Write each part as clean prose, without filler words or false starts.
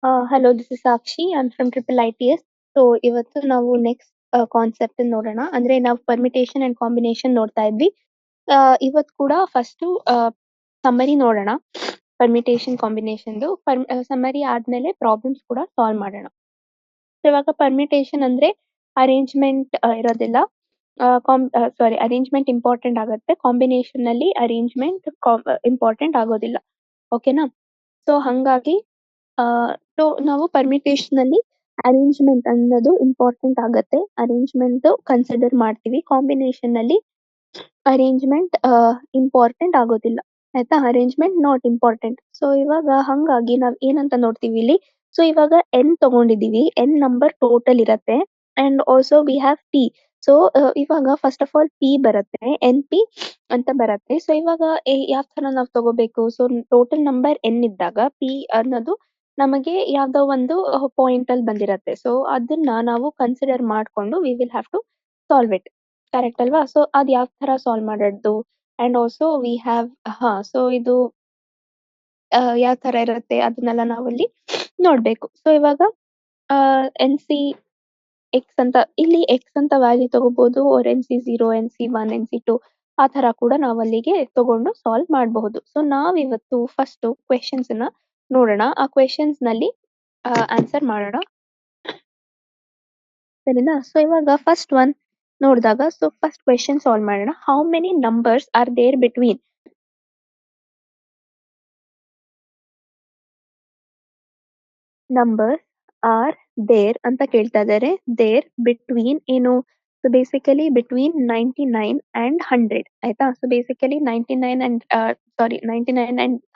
Hello, this is Sakshi. I'm from Triple ITS. So ಇವತ್ತು ನಾವು next concept ನೋಡೋಣ. ಅಂದ್ರೆ ನಾವು ಪರ್ಮಿಟೇಷನ್ ಅಂಡ್ ಕಾಂಬಿನೇಷನ್ ನೋಡ್ತಾ ಇದ್ವಿ. ಇವತ್ತು ಕೂಡ ಫಸ್ಟ್ ಸಮ್ಮರಿ ನೋಡೋಣ. ಪರ್ಮಿಟೇಷನ್ ಕಾಂಬಿನೇಷನ್ ಸಮ್ಮರಿ ಆದ್ಮೇಲೆ ಪ್ರಾಬ್ಲಮ್ಸ್ ಕೂಡ ಸಾಲ್ವ್ ಮಾಡೋಣ. So ಇವಾಗ ಪರ್ಮಿಟೇಷನ್ ಅಂದ್ರೆ ಅರೇಂಜ್ಮೆಂಟ್ ಇರೋದಿಲ್ಲ. ಸಾರಿ, ಅರೇಂಜ್ಮೆಂಟ್ ಇಂಪಾರ್ಟೆಂಟ್ ಆಗುತ್ತೆ. ಕಾಂಬಿನೇಷನ್ ನಲ್ಲಿ ಅರೇಂಜ್ಮೆಂಟ್ ಇಂಪಾರ್ಟೆಂಟ್ ಆಗೋದಿಲ್ಲ. ಓಕೆನಾ? ಸೊ ಹಂಗಾಗಿ ಸೊ ನಾವು ಪರ್ಮಿಟೇಷನ್ ಅಲ್ಲಿ ಅರೇಂಜ್ಮೆಂಟ್ ಅನ್ನೋದು ಇಂಪಾರ್ಟೆಂಟ್ ಆಗತ್ತೆ. ಅರೇಂಜ್ಮೆಂಟ್ ಕನ್ಸಿಡರ್ ಮಾಡ್ತೀವಿ. ಕಾಂಬಿನೇಷನ್ ಅಲ್ಲಿ ಅರೇಂಜ್ಮೆಂಟ್ ಇಂಪಾರ್ಟೆಂಟ್ ಆಗೋದಿಲ್ಲ. ಆಯ್ತಾ? Arrangement not important. ಸೊ ಇವಾಗ ಹಂಗಾಗಿ ನಾವ್ ಏನಂತ ನೋಡ್ತೀವಿ ಇಲ್ಲಿ. ಸೊ ಇವಾಗ ಎನ್ ತಗೊಂಡಿದೀವಿ. ಎನ್ ನಂಬರ್ ಟೋಟಲ್ ಇರತ್ತೆ and also we have P. So ಇವಾಗ ಫಸ್ಟ್ ಆಫ್ ಆಲ್ ಪಿ ಬರುತ್ತೆ, ಎನ್ ಪಿ ಅಂತ ಬರುತ್ತೆ. ಸೊ ಇವಾಗ ಯಾವ ತರ ನಾವ್ ತಗೋಬೇಕು? ಸೊ ಟೋಟಲ್ ನಂಬರ್ ಎನ್ ಇದ್ದಾಗ ಪಿ ಅನ್ನೋದು ನಮಗೆ ಯಾವ್ದೋ ಒಂದು ಪಾಯಿಂಟ್ ಅಲ್ಲಿ ಬಂದಿರತ್ತೆ. ಸೊ ಅದನ್ನ ನಾವು ಕನ್ಸಿಡರ್ ಮಾಡ್ಕೊಂಡು we will have to solve it. Correct ಅಲ್ವಾ? ಸೊ ಅದ್ ಯಾವ ತರ ಸಾಲ್ವ್ ಮಾಡೋದು and also we have so ಇದು ಯಾವ ತರ ಇರುತ್ತೆ ಅದನ್ನೆಲ್ಲ ನಾವಲ್ಲಿ ನೋಡ್ಬೇಕು. ಸೊ ಇವಾಗ ಎನ್ ಸಿ ಎಕ್ಸ್ ಅಂತ, ಇಲ್ಲಿ ಎಕ್ಸ್ ಅಂತ ವ್ಯಾಲ್ಯೂ ತಗೋಬಹುದು, or N C 0, N C 1, N C 2 ಆ ತರ ಕೂಡ ನಾವು ಅಲ್ಲಿಗೆ ತಗೊಂಡು ಸಾಲ್ವ್ ಮಾಡಬಹುದು. ಸೊ ನಾವ್ ಇವತ್ತು ಫಸ್ಟ್ ಕ್ವೆಶನ್ಸ್ ನ ನೋಡೋಣ. ಆ ಕ್ವೆಶನ್ಸ್ ನಲ್ಲಿ ಆನ್ಸರ್ ಮಾಡೋಣ. ಸರಿನಾ? ಸೊ ಇವಾಗ ಫಸ್ಟ್ ಒನ್ ನೋಡಿದಾಗ, ಸೊ ಫಸ್ಟ್ ಕ್ವೆಶನ್ ಸಾಲ್ವ್ ಮಾಡೋಣ. How many numbers are there between numbers are there ಅಂತ ಕೇಳ್ತಾ ಇದ್ದಾರೆ. ದೇರ್ ಬಿಟ್ವೀನ್ ಏನು? So basically between 99 and 100. ಆಯ್ತಾ? So basically 99 and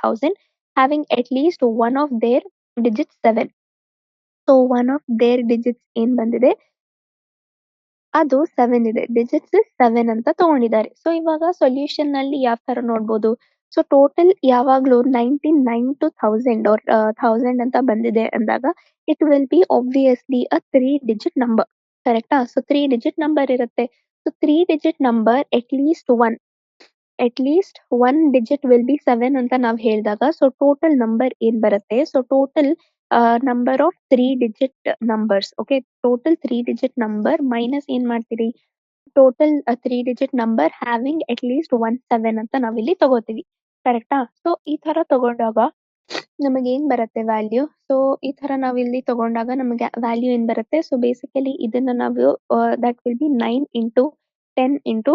1000 having at least one of their digit 7. So one of their digits ಏನ್ ಬಂದಿದೆ ಅದು 7 ಇದೆ. ಡಿಜಿಟ್ಸ್ 7 ಅಂತ ತಗೊಂಡಿದ್ದಾರೆ. ಸೊ ಇವಾಗ ಸೊಲ್ಯೂಷನ್ ನಲ್ಲಿ ಯಾವ ತರ ನೋಡ್ಬೋದು? ಸೊ ಟೋಟಲ್ ಯಾವಾಗ್ಲೂ 99 to 1000 or 1000 ಅಂತ ಬಂದಿದೆ ಅಂದಾಗ it will B obviously a 3 digit number. ಕರೆಕ್ಟಾ? ಸೊ 3 ಡಿಜಿಟ್ ನಂಬರ್ ಇರುತ್ತೆ. So 3 digit number at least one digit will be 7 ಅಂತ ನಾವ್ ಹೇಳಿದಾಗ, ಸೊ ಟೋಟಲ್ ನಂಬರ್ ಏನ್ ಬರುತ್ತೆ? So total number of 3 digit numbers. Okay, total 3 digit number minus ಏನ್ ಮಾಡ್ತೀರಿ? Total 3 digit number having at list 7 ಅಂತ ನಾವಿಲ್ಲಿ ತಗೋತೀವಿ. ಕರೆಕ್ಟಾ? ಸೊ ಈ ತರ ತಗೊಂಡಾಗ ನಮಗೆ ಏನ್ ಬರುತ್ತೆ ವ್ಯಾಲ್ಯೂ? ಸೊ ಈ ತರ ನಾವ್ ಇಲ್ಲಿ ತಗೊಂಡಾಗ ನಮಗೆ ವ್ಯಾಲ್ಯೂ ಏನ್ ಬರುತ್ತೆ? ಸೊ ಬೇಸಿಕಲಿ ಇದನ್ನ ನಾವು that will B 9 into 10 into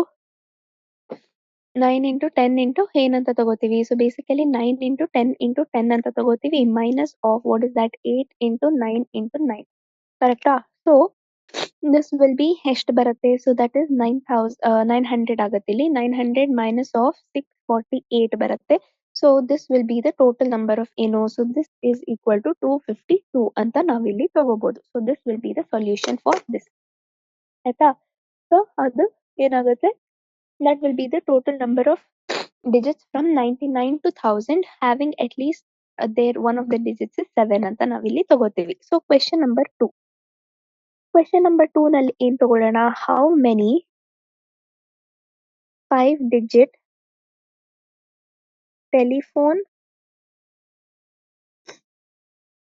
9 into 10 into ಏನಂತ ತಗೋತೀವಿ? ಸೊ ಬೇಸಿಕಲಿ 9 ಇಂಟು 10 ಇಂಟು 10 ಅಂತ ತಗೋತೀವಿ. Minus of what is that 8 into 9 into 9. ಕರೆಕ್ಟಾ? ಸೊ ದಿಸ್ ವಿಲ್ ಬಿ ಎಷ್ಟು ಬರುತ್ತೆ? ಸೊ ದಟ್ ಇಸ್ 900 ಆಗುತ್ತೆ. ಇಲ್ಲಿ 900 ಮೈನಸ್ ಆಫ್ 648 ಬರುತ್ತೆ. So this will be the total number of ಏನು? So this is equal to 252 ಅಂತ ನಾವಿಲ್ಲಿ ತಗೋಬಹುದು. So this will be the solution for this. ಆಯ್ತಾ? ಸೊ ಅದು ಏನಾಗುತ್ತೆ? That will be the total number of digits from 99 to 1000 having at least there one of the digits is 7 ಅಂತ ನಾವಿಲ್ಲಿ ತಗೋತೀವಿ. So question number 2. Question number 2 ನಲ್ಲಿ ಏನ್ ತಗೊಳ್ಳೋಣ? How many 5 digit telephone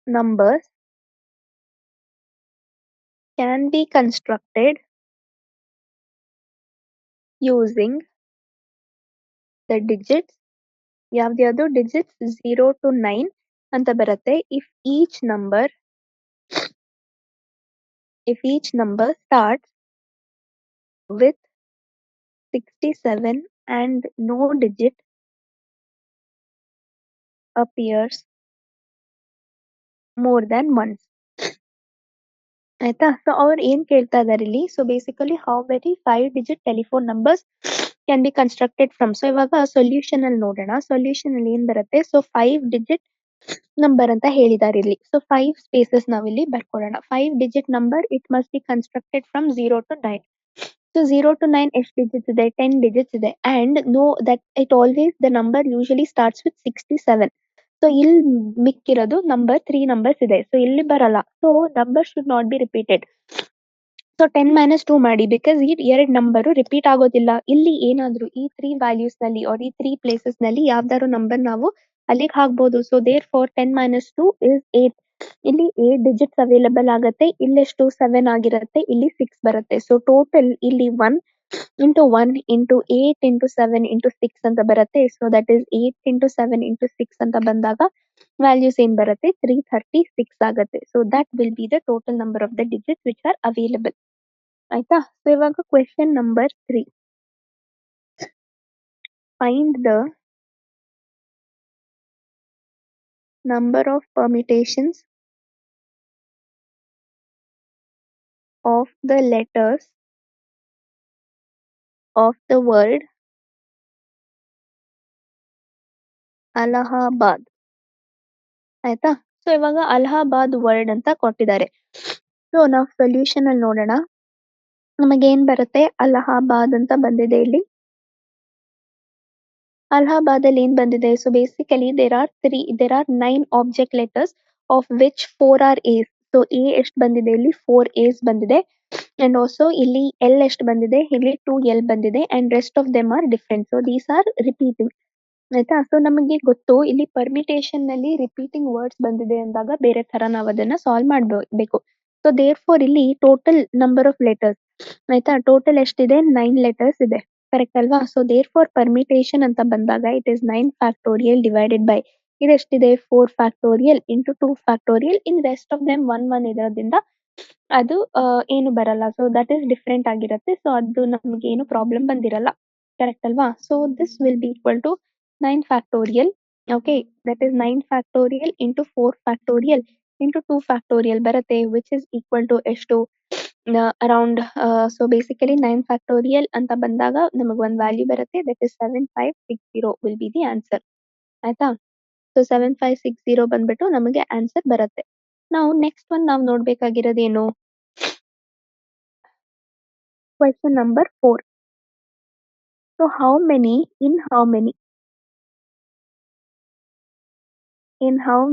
numbers can be constructed using the digits ಯಾವ್ದ್ಯಾವ್ದು digits 0 to 9 ಅಂತ ಬರುತ್ತೆ. if each number starts with 67 and no digit appears more than once. ಆಯ್ತಾ? ಸೊ ಅವ್ರು ಏನ್ ಕೇಳ್ತಾ ಇದಾರೆ ಇಲ್ಲಿ? ಸೊ basically how many 5 digit telephone numbers can be constructed from. So ಇವಾಗ ಸೊಲ್ಯೂಷನ್ ಅಲ್ಲಿ ನೋಡೋಣ. ಸೊಲ್ಯೂಷನ್ ಅಲ್ಲಿ ಏನ್ ಬರುತ್ತೆ? ಸೊ 5 ಡಿಜಿಟ್ ನಂಬರ್ ಅಂತ ಹೇಳಿದಾರೆ ಇಲ್ಲಿ. ಸೊ 5 ಸ್ಪೇಸಸ್ ನಾವಿಲ್ಲಿ ಬರ್ಕೊಳ್ಳೋಣ. 5 digit number it must be constructed from 0 to 9. So 0 to 9 ಎಷ್ಟು ಡಿಜಿಟ್ಸ್ ಇದೆ? 10 ಡಿಜಿಟ್ಸ್ ಇದೆ. And no that it always the number usually starts with 67. So ಇಲ್ಲಿ ಮಿಕ್ಕಿರೋದು ನಂಬರ್ 3 ನಂಬರ್ಸ್ ಇದೆ. ಸೊ ಇಲ್ಲಿ ಬರಲ್ಲ. So number should not be repeated. So 10 minus 2 ಮಾಡಿ, because ಈ 2 number repeat ಆಗೋದಿಲ್ಲ. ಇಲ್ಲಿ ಏನಾದ್ರು ಈ 3 ವ್ಯಾಲ್ಯೂಸ್ ನಲ್ಲಿ ಆರ್ ಈ 3 ಪ್ಲೇಸಸ್ ನಲ್ಲಿ ಯಾವ್ದಾದ್ರು ನಂಬರ್ ನಾವು ಅಲ್ಲಿಗೆ ಹಾಕ್ಬಹುದು. So therefore 10 minus 2 is 8. ಇಲ್ಲಿ 8 ಡಿಜಿಟ್ಸ್ ಅವೈಲಬಲ್ ಆಗತ್ತೆ. ಇಲ್ಲೆಷ್ಟು 7 ಆಗಿರತ್ತೆ. ಇಲ್ಲಿ 6 ಬರುತ್ತೆ. ಸೊ ಟೋಟಲ್ ಇಲ್ಲಿ 1 ಇಂಟು 1 ಇಂಟು 8 ಇಂಟು 7 ಇಂಟು 6 ಅಂತ ಬರುತ್ತೆ. So that is 8 into 7 into 6 ಅಂತ ಬಂದಾಗ ವ್ಯಾಲ್ಯೂಸ್ ಏನ್ ಬರುತ್ತೆ 336 ಆಗತ್ತೆ. So that will be the total number of the digits which are available. ಆಯ್ತಾ? ಸೊ ಇವಾಗ question number 3. Find the number of permutations of the letters of the word Allahabad. ಆಯ್ತಾ? So ಇವಾಗ Allahabad word ಅಂತ ಕೊಟ್ಟಿದ್ದಾರೆ. ಸೊ ನಾವು ಸೊಲ್ಯೂಷನ್ ಅಲ್ಲಿ ನೋಡೋಣ. ನಮಗೇನ್ ಬರುತ್ತೆ ಅಲಹಾಬಾದ್ ಅಂತ ಬಂದಿದೆ ಇಲ್ಲಿ. ಅಲಹಾಬಾದ್ ಅಲ್ಲಿ ಏನ್ ಬಂದಿದೆ? So basically there are 9 object letters of which 4 are S. So A ಎಷ್ಟು ಬಂದಿದೆ ಇಲ್ಲಿ 4 ಎಸ್ ಬಂದಿದೆ. ಅಂಡ್ ಆಲ್ಸೋ ಇಲ್ಲಿ ಎಲ್ ಎಷ್ಟು ಬಂದಿದೆ ಇಲ್ಲಿ 2 ಎಲ್ ಬಂದಿದೆ. And rest of them are different. So these are repeating. ಆಯ್ತಾ? ಸೊ ನಮಗೆ ಗೊತ್ತು ಇಲ್ಲಿ ಪರ್ಮಿಟೇಷನ್ ನಲ್ಲಿ ರಿಪೀಟಿಂಗ್ ವರ್ಡ್ಸ್ ಬಂದಿದೆ ಅಂದಾಗ ಬೇರೆ ತರ ನಾವು ಅದನ್ನ ಸಾಲ್ವ್ ಮಾಡಬೇಕು. ಸೊ ದೇರ್ ಫಾರ್ ಇಲ್ಲಿ ಟೋಟಲ್ ನಂಬರ್ ಆಫ್ ಲೆಟರ್ಸ್ ಆಯ್ತಾ ಟೋಟಲ್ ಎಷ್ಟಿದೆ 9 ಲೆಟರ್ಸ್ ಇದೆ. ಕರೆಕ್ಟ್ ಅಲ್ವಾ? ಸೊ ದೇರ್ ಫಾರ್ ಪರ್ಮಿಟೇಷನ್ ಅಂತ ಬಂದಾಗ it is 9 factorial divided by ಇದೆಷ್ಟಿದೆ 4 factorial into 2 factorial. In rest of them 1 ಇರೋದ್ರಿಂದ ಅದು ಏನು ಬರಲ್ಲ. ಸೊ ದಟ್ ಈಸ್ ಡಿಫ್ರೆಂಟ್ ಆಗಿರುತ್ತೆ. ಸೊ ಅದು ನಮ್ಗೆ ಏನು ಪ್ರಾಬ್ಲಮ್ ಬಂದಿರಲ್ಲ. ಕರೆಕ್ಟ್ ಅಲ್ವಾ? So this will be equal to 9 factorial. Okay, that is 9 factorial into 4 factorial into 2 factorial ಬರುತ್ತೆ ವಿಚ್ ಇಸ್ ಈಕ್ವಲ್ ಟು ಎಷ್ಟು ಅರೌಂಡ್. ಸೊ ಬೇಸಿಕಲಿ 9 ಫ್ಯಾಕ್ಟೋರಿಯಲ್ ಅಂತ ಬಂದಾಗ ನಮಗೆ ಒಂದು ವ್ಯಾಲ್ಯೂ ಬರುತ್ತೆ that is 7560 will be the answer. ಆಯ್ತಾ? So 7560 ಬಂದ್ಬಿಟ್ಟು ನಮಗೆ ಆನ್ಸರ್ ಬರುತ್ತೆ. ನಾವು ನೆಕ್ಸ್ಟ್ ಒನ್ ನಾವು ನೋಡ್ಬೇಕಾಗಿರೋದೇನು question number 4. So how many in how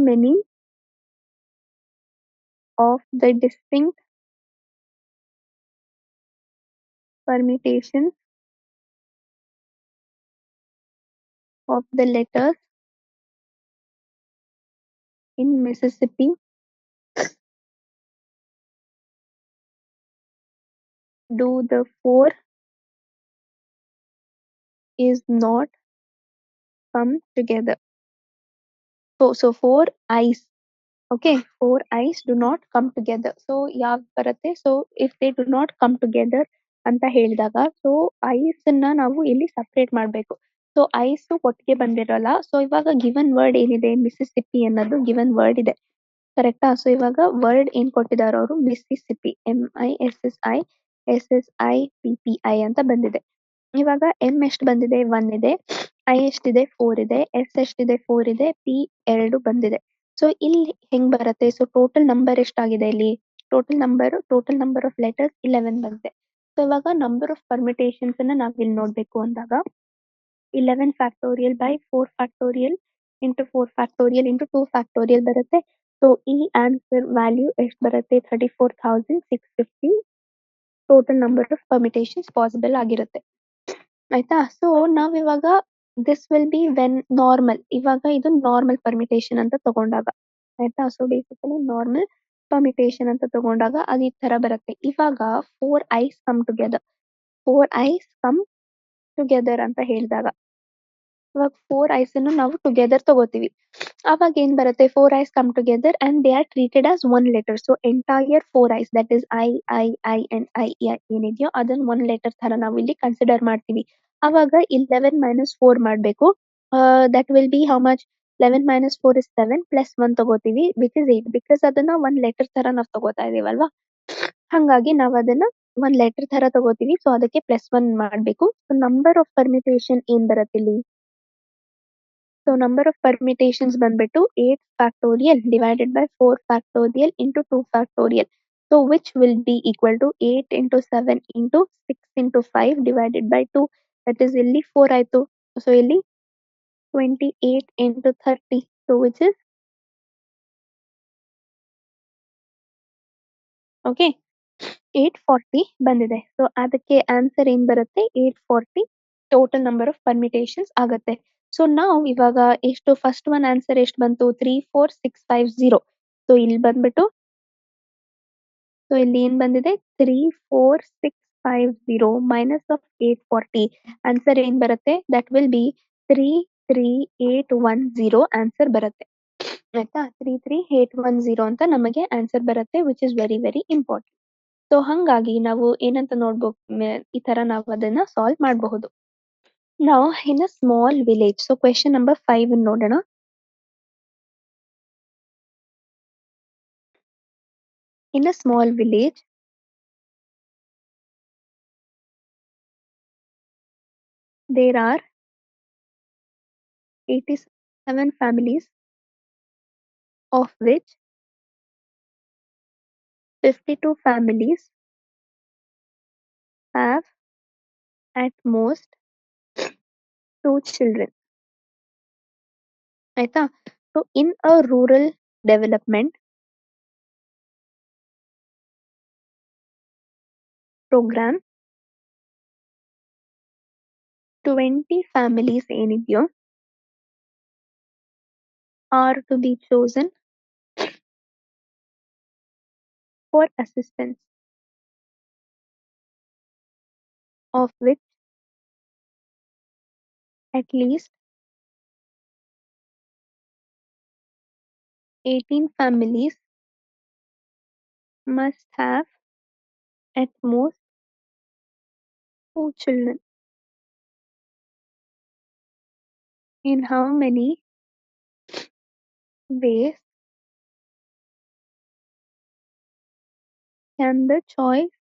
many of the distinct permutations of the letters in Mississippi do the 4 is not come together. So 4 eyes. Okay, 4 eyes do not come together. So ಯಾವ್ ಬರುತ್ತೆ? So if they do not come together ಅಂತ ಹೇಳಿದಾಗ so ice ನ ನಾವು ಇಲ್ಲಿ separate ಮಾಡ್ಬೇಕು. So ice ಒಟ್ಟಿಗೆ ಬಂದಿರಲ್ಲ. ಸೊ ಇವಾಗ ಗಿವನ್ ವರ್ಡ್ ಏನಿದೆ ಮಿಸಿಸಿಪ್ಪಿ ಅನ್ನೋದು ಗಿವನ್ ವರ್ಡ್ ಇದೆ. ಕರೆಕ್ಟಾ? ಸೊ ಇವಾಗ ವರ್ಡ್ ಏನ್ ಕೊಟ್ಟಿದ್ದಾರೆ ಅವರು ಮಿಸಿಸಿಪ್ಪಿ MISSIPPI ಅಂತ ಬಂದಿದೆ. ಇವಾಗ ಎಂ ಎಷ್ಟು ಬಂದಿದೆ 1 ಇದೆ. ಐ ಎಷ್ಟಿದೆ 4 ಇದೆ. ಎಸ್ ಎಷ್ಟಿದೆ 4 ಇದೆ. ಪಿ 2 ಬಂದಿದೆ. ಸೊ ಇಲ್ಲಿ ಹೆಂಗ್ ಬರುತ್ತೆ? ಸೊ ಟೋಟಲ್ ನಂಬರ್ ಎಷ್ಟಾಗಿದೆ ಇಲ್ಲಿ ಟೋಟಲ್ ನಂಬರ್ ಆಫ್ ಲೆಟರ್ಸ್ 11 ಬಂದಿದೆ. ಸೊ ಇವಾಗ ನಂಬರ್ ಆಫ್ ಪರ್ಮಿಟೇಷನ್ಸ್ ಅನ್ನ ನಾವ್ ಇಲ್ಲಿ ನೋಡ್ಬೇಕು ಅಂದಾಗ 11 factorial by 4 factorial into 4 factorial into 2 factorial ಬರುತ್ತೆ. ಸೊ ಈ ಆನ್ಸರ್ ವ್ಯಾಲ್ಯೂ ಎಷ್ಟು ಬರುತ್ತೆ 34,650 ಟೋಟಲ್ ನಂಬರ್ ಆಫ್ ಪರ್ಮಿಟೇಷನ್ಸ್ ಪಾಸಿಬಲ್ ಆಗಿರುತ್ತೆ. ಆಯ್ತಾ? ಸೊ ನಾವ್ ಇವಾಗ this will B when normal. ಇವಾಗ ಇದು ನಾರ್ಮಲ್ ಪರ್ಮಿಟೇಷನ್ ಅಂತ ತಗೊಂಡಾಗ ಆಯ್ತಾ? ಸೊ ಬೇಸಿಕಲಿ ನಾರ್ಮಲ್ ಪರ್ಮಿಟೇಷನ್ ಅಂತ ತಗೊಂಡಾಗ ಅದು ಈ ತರ ಬರುತ್ತೆ. ಇವಾಗ 4 ಐಸ್ ಕಮ್ ಟುಗೆದರ್ ಅಂತ ಹೇಳಿದಾಗ ಇವಾಗ 4 ಐಸ್ ಅನ್ನು ನಾವು ಟುಗೆದರ್ ತಗೋತೀವಿ. ಅವಾಗ ಏನ್ ಬರುತ್ತೆ 4 ice come together and they are treated as 1 letter. So entire 4 ice that is I and I ಏನಿದೆಯೋ ಅದನ್ನ 1 ಲೆಟರ್ ತರ ನಾವು ಇಲ್ಲಿ ಕನ್ಸಿಡರ್ ಮಾಡ್ತೀವಿ. ಅವಾಗ 11 ಮೈನಸ್ 4 ಮಾಡ್ಬೇಕು. That will B how much 11 minus 4 is 7 plus 1 ತಗೋತೀವಿ ವಿಚ್ ಇಸ್ 8 ಬಿಕಾಸ್ ಅದನ್ನ 1 ಲೆಟರ್ ತರ ನಾವು ತಗೋತಾ ಇದೀವಲ್ವಾ. ಹಂಗಾಗಿ ನಾವ್ ಅದನ್ನ 1 ಲೆಟರ್ ತರ ತಗೋತೀವಿ. ಸೊ ಅದಕ್ಕೆ ಪ್ಲಸ್ 1 ಮಾಡ್ಬೇಕು. ಸೊ ನಂಬರ್ ಆಫ್ ಪರ್ಮಿಟೇಷನ್ ಏನ್ ಬರುತ್ತೆ ಇಲ್ಲಿ? ಸೊ ನಂಬರ್ ಆಫ್ ಪರ್ಮಿಟೇಷನ್ಸ್ ಬಂದ್ಬಿಟ್ಟು 8 factorial divided by 4 factorial into 2 factorial. So which will be equal to 8 into 7 into 6 into 5 divided by 2 that is ಇಲ್ಲಿ 4 ಆಯ್ತು. ಸೊ ಇಲ್ಲಿ 28 into 30 so which is okay 840 ಬಂದಿದೆ. So ಅದಕ್ಕೆ answer ಏನ್ ಬರುತ್ತೆ 840 total number of ಪರ್ಮಿಟೇಷನ್ಸ್ ಆಗತ್ತೆ. So ನಾವು ಇವಾಗ ಎಷ್ಟು ಫಸ್ಟ್ ಒನ್ ಆನ್ಸರ್ ಎಷ್ಟು ಬಂತು 34650. ಸೊ ಇಲ್ಲಿ ಬಂದ್ಬಿಟ್ಟು ಸೊ ಇಲ್ಲಿ ಏನ್ ಬಂದಿದೆ 34650 ಮೈನಸ್ ಆಫ್ 840 ಆನ್ಸರ್ ಏನ್ ಬರುತ್ತೆ ದಟ್ ವಿಲ್ ಬಿ 33810 ಆನ್ಸರ್ ಬರುತ್ತೆ ಆಯ್ತಾ 33810 ಅಂತ ನಮಗೆ ಆನ್ಸರ್ ಬರುತ್ತೆ which is very very important. So ಹಂಗಾಗಿ ನಾವು ಏನಂತ ನೋಡ್ಬೇಕು ಈ ತರ ನಾವು ಅದನ್ನ ಸಾಲ್ವ್ ಮಾಡಬಹುದು. ನಾವು in a small village so question number 5 ನೋಡೋಣ. In a small village, there are 87 families, of which 52 families have at most 2 children. ಆಯ್ತಾ? So in a rural development program, 20 families ಏನಿದೆಯೋ are to be chosen for assistance, of which at least 18 families must have at most 2 children. In how many ways can the choice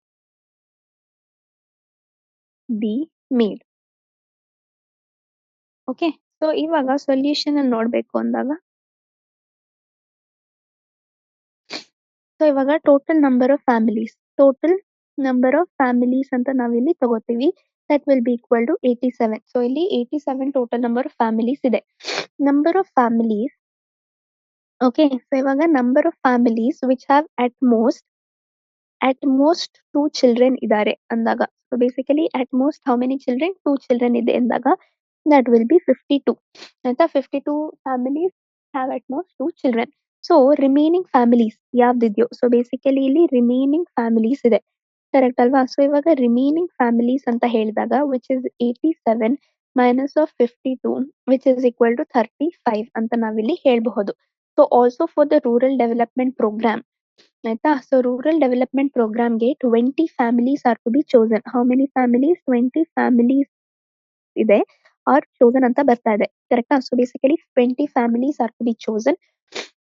be made? Okay, so ಇವಾಗ solution ಅಲ್ಲಿ ನೋಡ್ಬೇಕು ಅಂದಾಗ so ಇವಾಗ total number of families ಅಂತ ನಾವಿಲ್ಲಿ ತಗೋತೀವಿ that will be equal to 87. So ಇಲ್ಲಿ 87 total number of families ಇದೆ. Number of families okay, so ಇವಾಗ number of families which have at most 2 children ಇದ್ದಾರೆ ಅಂದಾಗ so basically at most how many children 2 children ಇದೆ ಅಂದಾಗ that will be 52. ಆಯ್ತಾ 52 families have at most 2 children. So remaining families ಯಾವ್ದಿದೆಯೋ so basically ಇಲ್ಲಿ remaining families ಇದೆ correct ಅಲ್ವಾ. So ಇವಾಗ ರಿಮೈನಿಂಗ್ ಫ್ಯಾಮಿಲೀಸ್ ಅಂತ ಹೇಳಿದಾಗ which is 87 minus of 52 which is equal to 35 ಅಂತ ನಾವಿಲ್ಲಿ ಹೇಳ್ಬಹುದು. So also for the rural development program ಆಯ್ತಾ. ಸೊ ರೂರಲ್ ಡೆವಲಪ್ಮೆಂಟ್ ಪ್ರೋಗ್ರಾಮ್ಗೆ 20 families are to be chosen. How many families 20 families ಇದೆ ಆರ್ ಚೋಸನ್ ಅಂತ ಬರ್ತಾ ಇದೆ ಕರೆಕ್ಟಾ. So basically 20 families are to be chosen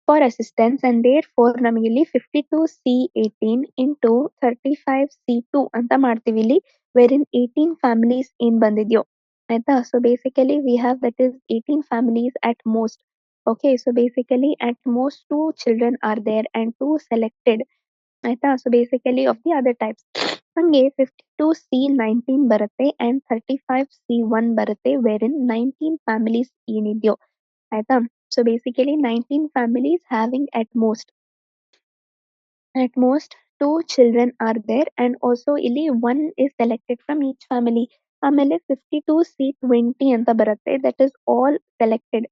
for assistance and therefore ನಮಗೆ ಇಲ್ಲಿ 52C18 into 35C2 ಅಂತ ಮಾಡ್ತೀವಿ ಇಲ್ಲಿ ವೇರ್ ಇನ್ 18 ಫ್ಯಾಮಿಲೀಸ್ ಏನ್ ಬಂದಿದ್ಯೋ ಆಯ್ತಾ. So basically we have that is 18 families at most. Okay, so basically at most 2 children are there and 2 selected ಆಯ್ತಾ. So basically of the other types ಹಂಗೆ 52C19 ಬರುತ್ತೆ and 35C1 ಬರುತ್ತೆ ವೇರ್ ಇನ್ 19 families ಏನಿದೆಯೋ ಆಯ್ತಾ. So basically 19 families having at most 2 children are there and also ಇಲ್ಲಿ 1 is selected from each family. ಆಮೇಲೆ 52C20 ಅಂತ ಬರುತ್ತೆ ದಟ್ ಇಸ್ ಆಲ್ ಸೆಲೆಕ್ಟೆಡ್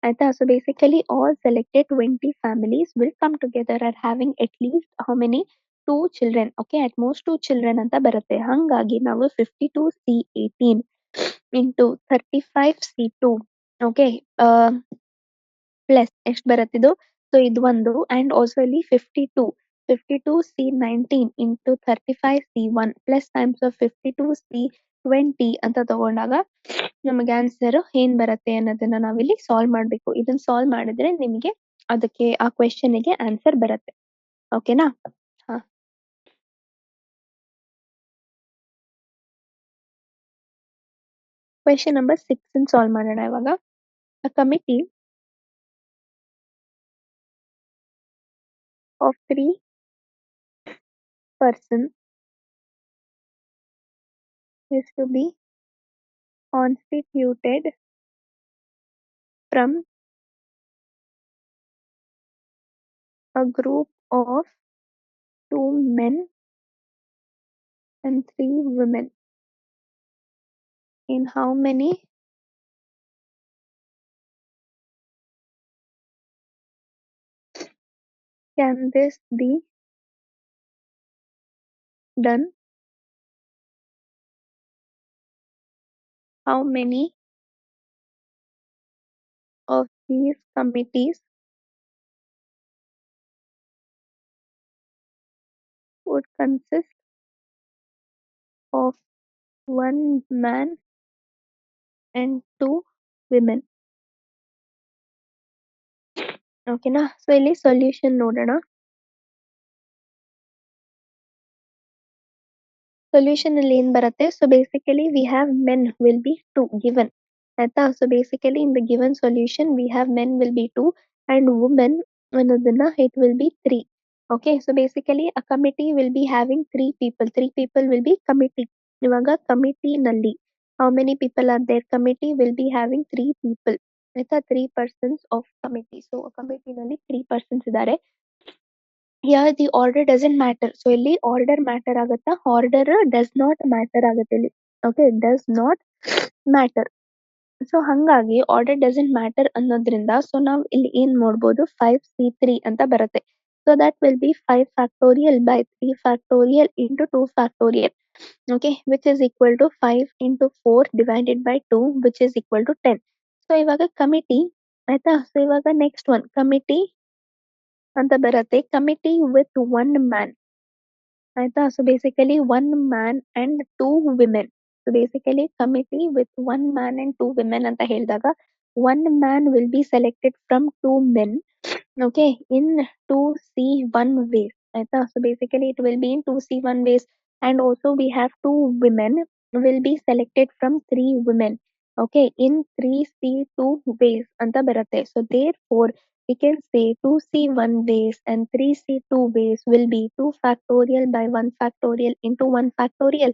ಆಯ್ತಾ. So basically all selected 20 families will come together are having at least how many 2 children. Okay, at most 2 children ಅಂತ ಬರುತ್ತೆ. ಹಂಗಾಗಿ ನಾವು 52C18 into 35C2 okay plus ಎಷ್ಟು ಬರುತ್ತಿದ್ದು ಸೊ ಇದು ಒಂದು ಅಂಡ್ ಆಲ್ಸೋ ಇಲ್ಲಿ 52C19 into 35C1 plus times of 52C20 ಅಂತ ತಗೊಂಡಾಗ ನಮಗೆ ಆನ್ಸರ್ ಏನ್ ಬರುತ್ತೆ ಅನ್ನೋದನ್ನ ನಾವಿಲ್ಲಿ ಸಾಲ್ವ್ ಮಾಡ್ಬೇಕು. ಇದನ್ನ ಸಾಲ್ವ್ ಮಾಡಿದ್ರೆ ನಿಮಗೆ ಅದಕ್ಕೆ ಆ ಕ್ವೆಶನ್ ಗೆ ಆನ್ಸರ್ ಬರುತ್ತೆ. ಓಕೆನಾ. ಹಾ, ಕ್ವೆಶನ್ ನಂಬರ್ 6 ಸಾಲ್ವ್ ಮಾಡೋಣ ಇವಾಗ. A committee of 3 persons is to be constituted from a group of 2 men and 3 women. In how many Can this be done? How many of these committees would consist of one man and two women? ಓಕೆನಾ? So ಇಲ್ಲಿ solution ನೋಡೋಣ. Solution ಅಲ್ಲಿ ಏನ್ ಬರುತ್ತೆ? So basically we have men will be 2 given ಆಯ್ತಾ? So basically in the given solution we have men will be 2 and women ಅನ್ನೋದನ್ನ it will be 3. Okay, so basically a committee will be having 3 people will be committee. ಇವಾಗ ಕಮಿಟಿನಲ್ಲಿ how many people are there? Committee will be having 3 people ಆಯ್ತಾ? 3 persons of committee. So ಕಮಿಟಿನಲ್ಲಿ 3 persons ಇದ್ದಾರೆ. Here the order doesn't matter. So ಇಲ್ಲಿ order matter ಆಗುತ್ತಾ? Order does not matter ಆಗುತ್ತೆ ಇಲ್ಲಿ. Okay, does not matter. So ಹಂಗಾಗಿ order doesn't matter ಅನ್ನೋದ್ರಿಂದ so ನಾವು ಇಲ್ಲಿ ಏನ್ ನೋಡ್ಬೋದು? 5C3 ಅಂತ ಬರುತ್ತೆ. So that will be 5 factorial by 3 factorial into 2 factorial. Okay, which is equal to 5 into 4 divided by 2 which is equal to 10. So ಇವಾಗ committee ಆಯ್ತಾ? ಸೊ ಇವಾಗ ನೆಕ್ಸ್ಟ್ ಒನ್ ಕಮಿಟಿ ಅಂತ ಬರುತ್ತೆ. ಕಮಿಟಿ ವಿತ್ 1 ಮ್ಯಾನ್ ಆಯ್ತಾ? So basically 1 man and 2 women. So basically committee with 1 man and 2 women ಅಂತ ಹೇಳಿದಾಗ 1 man will be selected from 2 men. Okay, in 2C1 ways ಆಯ್ತಾ? So basically it will B in 2C1 ways and also we have 2 women will be selected from 3 women. Okay, in 3C2 ways ಅಂತ ಬರುತ್ತೆ. So therefore we can say 2C1 ways and 3C2 ways will be 2 factorial by 1 factorial into 1 factorial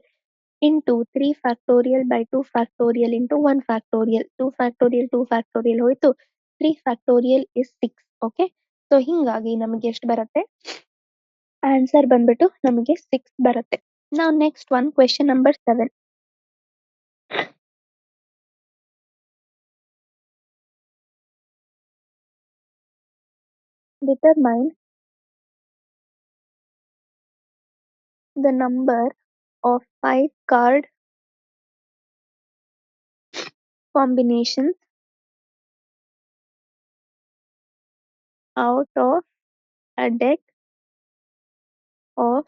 into 3 factorial by 2 factorial into 1 factorial. 2 factorial ಹೋಯ್ತು. 3 factorial is 6. Okay, so ಹಿಂಗಾಗಿ ನಮಗೆ ಎಷ್ಟು ಬರುತ್ತೆ? Answer ಬಂದ್ಬಿಟ್ಟು ನಮಗೆ 6 ಬರುತ್ತೆ. ನಾವು next one question number 7. Determine the number of 5 card combinations out of a deck of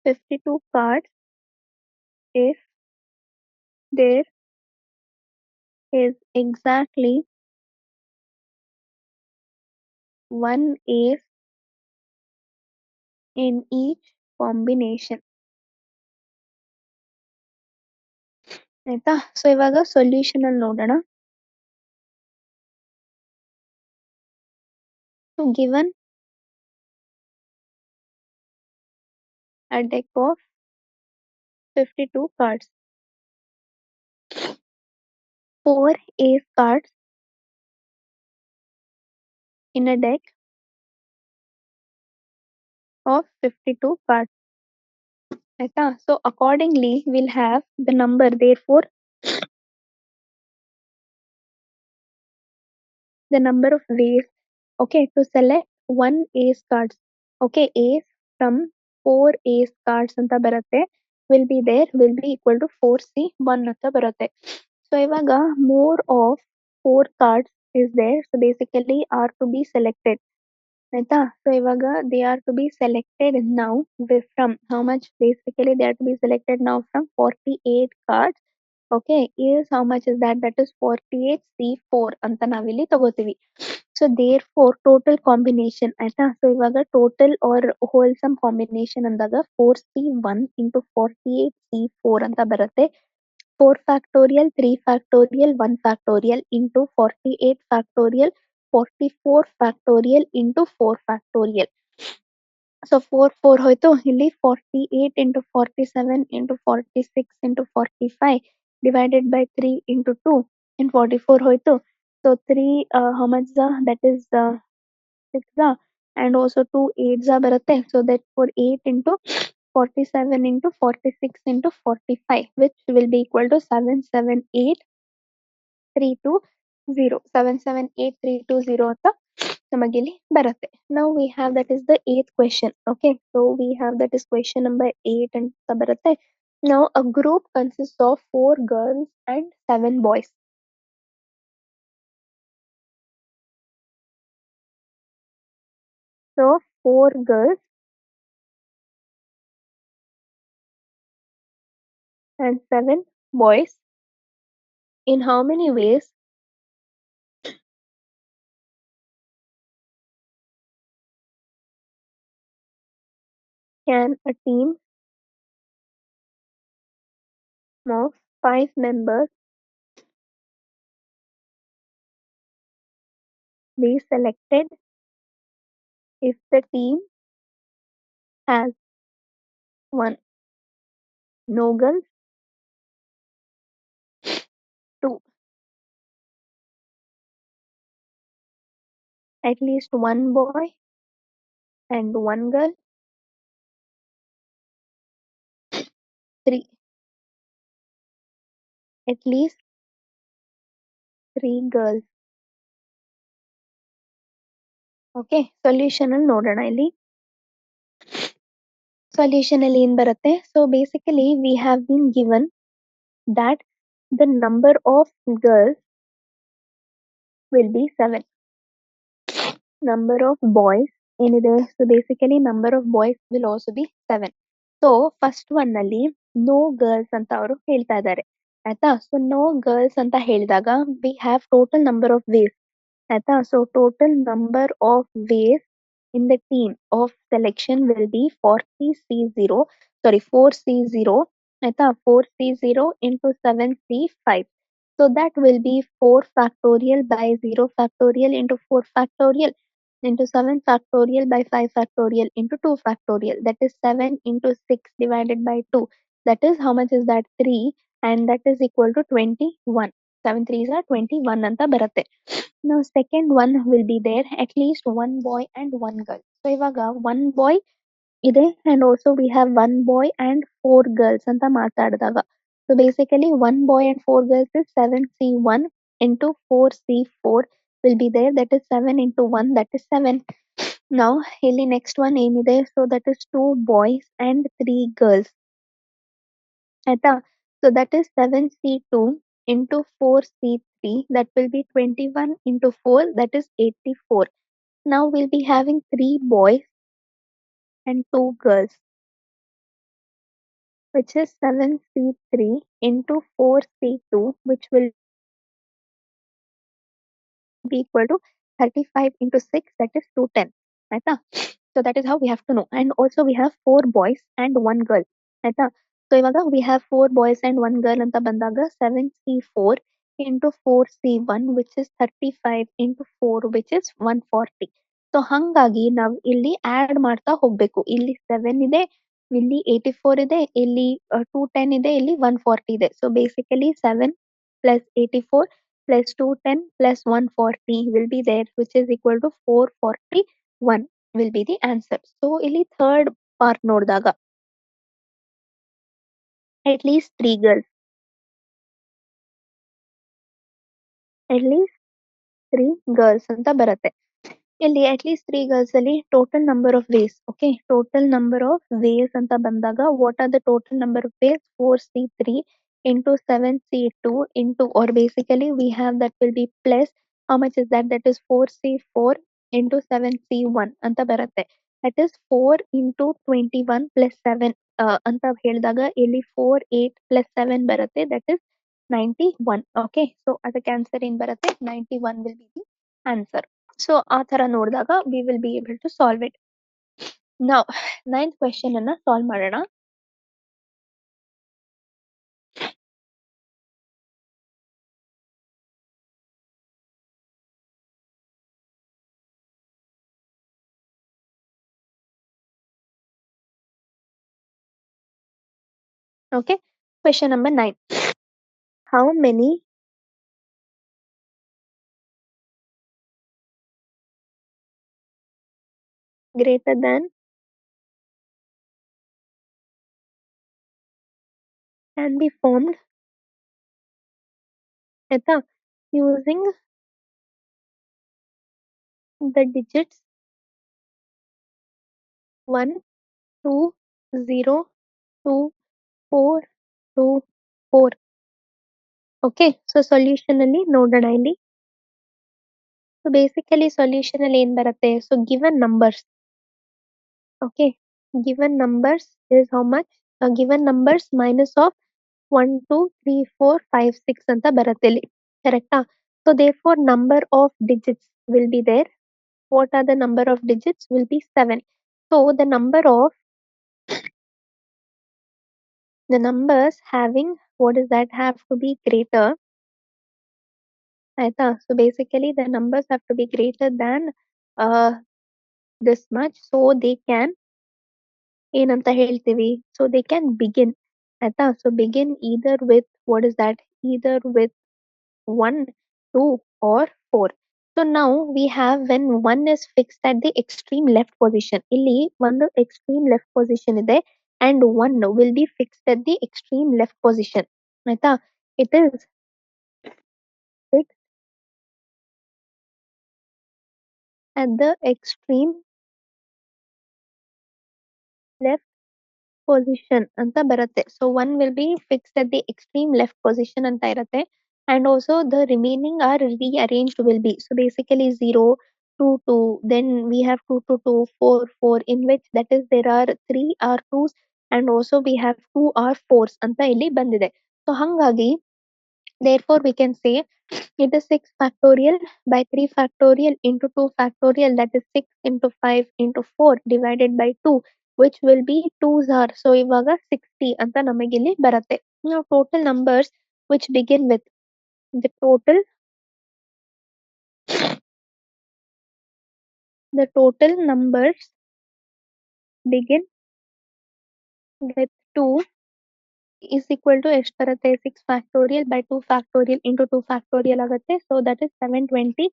52 cards if there is exactly one ace in each combination. ಆಯ್ತಾ? ಸೊ ಇವಾಗ ಸೊಲ್ಯೂಷನ್ ಅಲ್ಲಿ ನೋಡೋಣ. So given a deck of 52 cards, 4 ace cards in a deck of 52 cards. ಆಯ್ತಾ? So accordingly we'll have the number, therefore the number of ways, okay, to select one ace cards. Okay, ace from 4 ace cards ಅಂತ ಬರುತ್ತೆ will be there will be equal to 4C1 ಅಂತ ಬರುತ್ತೆ. So ಇವಾಗ more of 4 cards is there, so basically are to be selected ಆಯ್ತಾ? So ಇವಾಗ they are to be selected now from how much? Basically they are to be selected now from 48 cards. Okay, is how much is that? That is 48C4 ಅಂತ ನಾವಿಲ್ಲಿ ತಗೋತೀವಿ. So therefore total combination ಆಯ್ತಾ? So ಇವಾಗ total or wholesome combination ಅಂದಾಗ 4C1 into 48C4 ಅಂತ ಬರುತ್ತೆ. 4 factorial 3 factorial 1 factorial into 48 factorial 44 factorial into 4 factorial. So 4 ಹೋಯ್ತು. ಇಲ್ಲಿ 48 into 47 into 46 into 45 divided by 3 into 2 in 44 ಹೋಯ್ತು. So 3 how much that is 6 and also 2 8 ಬರುತ್ತೆ. So that for 8 into 47 into 46 into 45 which will be equal to 778,320 778,320 ಅಂತ ನಮಗಿಲ್ಲಿ ಬರುತ್ತೆ. Now we have that is the eighth question. Okay, so we have that is question number 8 ಅಂತ ಬರುತ್ತೆ. Now a group consists of 4 girls and 7 boys. So 4 girls and 7 boys. In how many ways can a team of 5 members be selected if the team has 1. No girls, 2. At least 1 boy and 1 girl, 3. At least 3 girls. Okay, solution ಅಲ್ಲಿ ನೋಡೋಣ. ಇಲ್ಲಿ solution ಅಲ್ಲಿ ಏನ್ ಬರುತ್ತೆ? So basically we have been given that the number of girls will be 7. Number of boys ಏನಿದೆ? So basically number of boys will also be 7. So first one ಅಲ್ಲಿ no girls ಅಂತ ಅವರು ಹೇಳ್ತಾ ಇದ್ದಾರೆ, ಆಯ್ತಾ? ಸೊ ನೋ ಗರ್ಲ್ಸ್ ಅಂತ ಹೇಳಿದಾಗ we have total number of ways, ಆಯ್ತಾ? So total number of ways in the team of selection will be 40C0, sorry 4C0, ಆಯ್ತಾ? 4C0 into 7C5. So that will be 4 factorial by 0 factorial into 4 factorial into 7 factorial by 5 factorial into 2 factorial. That is 7 into 6 divided by 2. That is how much is that? 3, and that is equal to 21. 7 3s are 21 ಅಂತ ಬರುತ್ತೆ. Now second one will be there at least one boy and one girl. So ಇವಾಗ one boy ಇದೆ and also we have one boy and 4 girls ಅಂತ ಮಾತಾಡಿದಾಗ, so basically one boy and 4 girls is 7C1 into 4C4 will be there, that is 7 into 1, that is 7. Now ಇಲ್ಲಿ next one ಏನಿದೆ? So that is 2 boys and 3 girls, ಆಯ್ತಾ? So that is 7C2 into 4C3, that will be 21 into 4, that is 84. Now we'll be having 3 boys and 2 girls, which is 7C3 into 4C2, which will be equal to 35 into 6, that is 210. ಆಯ್ತಾ? So that is how we have to know. And also we have 4 boys and 1 girl, ಆಯ್ತಾ? So ಇವಾಗ we have 4 boys and 1 girl ಅಂತ ಬಂದಾಗ 7C4 into 4C1, which is 35 into 4, which is 140. So ಹಂಗಾಗಿ ನಾವು ಇಲ್ಲಿ add ಮಾಡ್ತಾ ಹೋಗ್ಬೇಕು. ಇಲ್ಲಿ 7 ಇದೆ, ಇಲ್ಲಿ 84 ಇದೆ, ಇಲ್ಲಿ 210 ಇದೆ, ಇಲ್ಲಿ 140 ಇದೆ. So basically 7 plus 84 plus 210 plus 140 will be there, which is equal to 441 will be the answer. So ಇಲ್ಲಿ third part ನೋಡಿದಾಗ at least 3 girls, at least 3 girls ಅಂತ ಬರುತ್ತೆ. ಇಲ್ಲಿ at least 3 girls ಅಲ್ಲಿ total number of ways, okay, total number of ways ಅಂತ ಬಂದಾಗ what are the total number of ways? 4C3 into 7C2 into, or basically we have that will be plus, how much is that? That is 4C4 into 7C1 ಅಂತ ಬರುತ್ತೆ. That is 4 into 21 plus 7 ಅಂತ ಹೇಳಿದಾಗ ಇಲ್ಲಿ 4 8 plus 7 ಬರುತ್ತೆ, that is 91. Okay, so ಅದಕ್ಕೆ answer ಏನ್ ಬರುತ್ತೆ? 91 will be the answer. So ಆ ತರ ನೋಡಿದಾಗ we will be able to solve it. Now ninth question ಅನ್ನ ಸಾಲ್ವ್ ಮಾಡೋಣ. Okay, question number 9. How many greater than can be formed, ಆಯ್ತಾ, using the digits 1, 2, 0, 2, 4, 2, 4. ಓಕೆ, ಸೊ ಸೊಲ್ಯೂಷನ್ ಅಲ್ಲಿ ನೋಡೋಣ ಇಲ್ಲಿ. ಸೊ ಬೇಸಿಕಲಿ ಸೊಲ್ಯೂಷನ್ ಅಲ್ಲಿ ಏನ್ ಬರುತ್ತೆ? ಸೊ ಗಿವನ್ ನಂಬರ್ಸ್. ಓಕೆ, ಗಿವನ್ ನಂಬರ್ಸ್ is how much? Given numbers minus of 1, 2, 3, 4, 5, 6 ಅಂತ ಬರುತ್ತೆ ಇಲ್ಲಿ. ಕರೆಕ್ಟಾ? So therefore number of digits will be there. What are the number of digits? Will be 7. So the numbers having what is that have to be greater. ಆಯ್ತಾ? So basically the numbers have to be greater than uh, this much, so they can ಏನಂತ ಹೇಳ್ತೀವಿ? So they can begin. ಆಯ್ತಾ? So begin either with what is that? Either with 1, 2 or 4. So now we have when 1 is fixed at the extreme left position. ಇಲ್ಲಿ ಒಂದು extreme left position ಇದೆ and 1 will be fixed at the extreme left position. ಆಯ್ತಾ? It is fixed at the extreme left position ಅಂತ ಬರುತ್ತೆ. So 1 will be fixed at the extreme left position ಅಂತ ಇರುತ್ತೆ. And also the remaining are rearranged will be. So basically 0, 2, 2, then we have 2, 2, 2, 4, 4, in which that is there are 3 R2s and also we have 2 R4s ಅಂತ ಇಲ್ಲಿ ಬಂದಿದೆ. So ಹಂಗಾಗಿ therefore we can say it is 6 factorial by 3 factorial into 2 factorial, that is 6 into 5 into 4 divided by 2, which will be 2s are. So ಇವಾಗ 60 ಅಂತ ನಮಗಿಲ್ಲಿ ಬರುತ್ತೆ. Now total numbers which begin with the total numbers begin with 2 is equal to ಎಷ್ಟು ಬರುತ್ತೆ? 6 factorial by 2 factorial into 2 factorial ಆಗುತ್ತೆ. So that is 720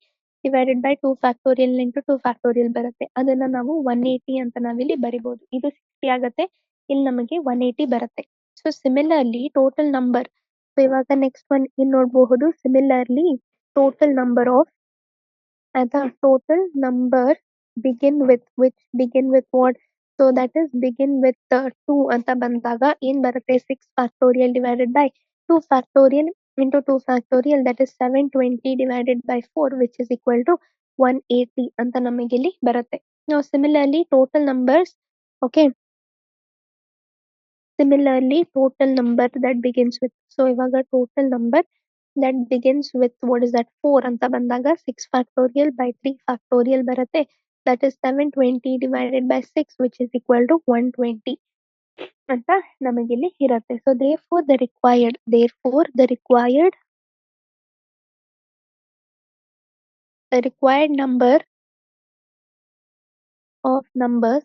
divided by 2 factorial into 2 factorial ಬರುತ್ತೆ. ಅದನ್ನ ನಾವು 180 ಅಂತ ನಾವಿಲ್ಲಿ ಬರಿಬಹುದು. ಇದು 60 ಆಗುತ್ತೆ, ಇಲ್ಲಿ ನಮಗೆ 180 ಬರುತ್ತೆ. So similarly total number, so ಇವಾಗ ನೆಕ್ಸ್ಟ್ ಒನ್ ಏನ್ ನೋಡಬಹುದು? ಸಿಮಿಲರ್ಲಿ ಟೋಟಲ್ ನಂಬರ್ ಆಫ್ ಆಯ್ತಾ? Total number begin with which begin with what? So that is begin with 2 ಅಂತ ಬಂದಾಗ ಏನ್ ಬರುತ್ತೆ? 6 factorial divided by 2 factorial into 2 factorial, that is 720 divided by 4, which is equal to 180 ಅಂತ ನಮಗಿಲ್ಲಿ ಬರುತ್ತೆ. Now similarly total numbers, okay, similarly total number that begins with, so ಇವಾಗ total number that begins with what is that? 4 ಅಂತ ಬಂದಾಗ 6 factorial by 3 factorial ಬರುತ್ತೆ, that is 720 divided by 6, which is equal to 120 ಅಂತ ನಮಗಿಲ್ಲಿ ಇರುತ್ತೆ. So therefore the required number of numbers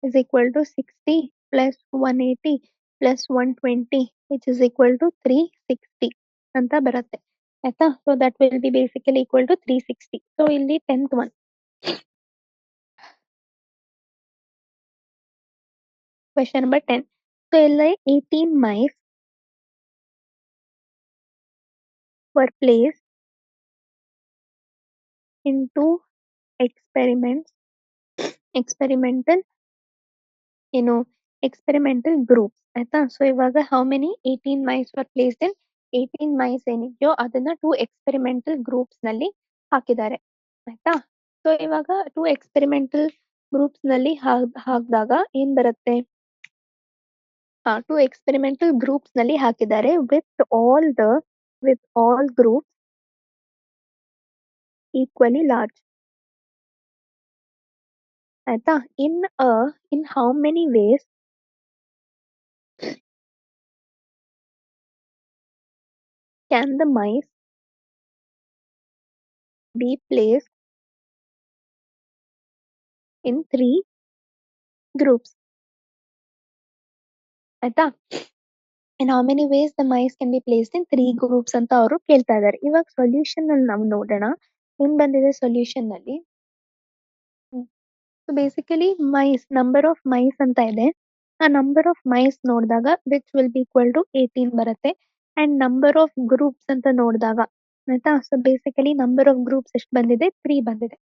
is equal to 60 plus 180 plus 120, which is equal to 360 ಅಂತ ಬರುತ್ತೆ. ಆಯ್ತಾ? So that will be basically equal to 360. So ಇಲ್ಲಿ 10th one, question number 10. So ಇಲ್ಲಿ 18 mice were placed into experimental ಏನು experimental groups. ಆಯ್ತಾ? So ಇವಾಗ how many 18 mice were placed in 18 mice ಏನಿದೆಯೋ ಅದನ್ನ 2 experimental groups ನಲ್ಲಿ ಹಾಕಿದ್ದಾರೆ. ಆಯ್ತಾ? ಸೊ ಇವಾಗ 2 experimental groups ನಲ್ಲಿ ಹಾಕಿದಾಗ ಏನ್ ಬರುತ್ತೆ? 2 experimental groups ನಲ್ಲಿ ಹಾಕಿದ್ದಾರೆ with all groups equally large. ಆಯ್ತಾ? in how many ways can the mice be placed in 3 groups? ಆಯ್ತಾ? in how many ways the mice can be placed in 3 groups ಅಂತ ಅವರು ಕೇಳ್ತಾ ಇದ್ದಾರೆ. ಇವಾಗ ಸೊಲ್ಯೂಷನ್ ಅಲ್ಲಿ ನಾವು ನೋಡೋಣ ಏನ್ ಬಂದಿದೆ ಸೊಲ್ಯೂಷನ್ ನಲ್ಲಿ. So basically number of mice ಅಂತ ಇದೆ. ಆ ನಂಬರ್ ಆಫ್ ಮೈಸ್ ನೋಡಿದಾಗ which will be equal to 18 ಬರುತ್ತೆ. ಅಂಡ್ ನಂಬರ್ ಆಫ್ ಗ್ರೂಪ್ಸ್ ಅಂತ ನೋಡಿದಾಗ ಆಯ್ತಾ? So basically number of groups ಎಷ್ಟು ಬಂದಿದೆ? 3 ಬಂದಿದೆ.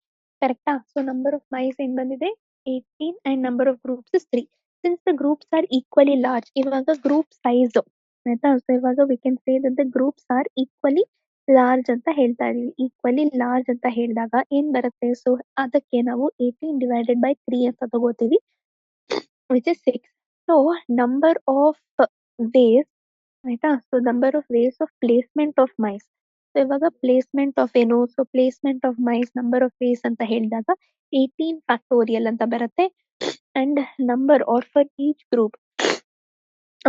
ಕರೆಕ್ಟಾ? ಸೊ ನಂಬರ್ ಆಫ್ ಮೈಸ್ ಏನ್ ಬಂದಿದೆ? 18 and number of groups is 3. Since the groups are equally large, ಇವಾಗ ಗ್ರೂಪ್ ಸೈಜ್ ಆಯ್ತಾ? ಸೊ ಇವಾಗ we can say that the groups are equally large ಅಂತ ಹೇಳ್ತಾ ಇದೀವಿ. ಈಕ್ವಲಿ ಲಾರ್ಜ್ ಅಂತ ಹೇಳಿದಾಗ ಏನ್ ಬರುತ್ತೆ? ಸೊ ಅದಕ್ಕೆ ನಾವು 18 ಡಿವೈಡೆಡ್ ಬೈ 3 ಅಂತ ತಗೋತೀವಿ, which is 6. So number of ways ಆಯ್ತಾ? So number of ways of placement of mice. So ಇವಾಗ ಪ್ಲೇಸ್ಮೆಂಟ್ ಆಫ್ ಏನು? So placement of mice number of ways ಅಂತ ಹೇಳಿದಾಗ 18 ಫ್ಯಾಕ್ಟೋರಿಯಲ್ ಅಂತ ಬರುತ್ತೆ. And number are for each group.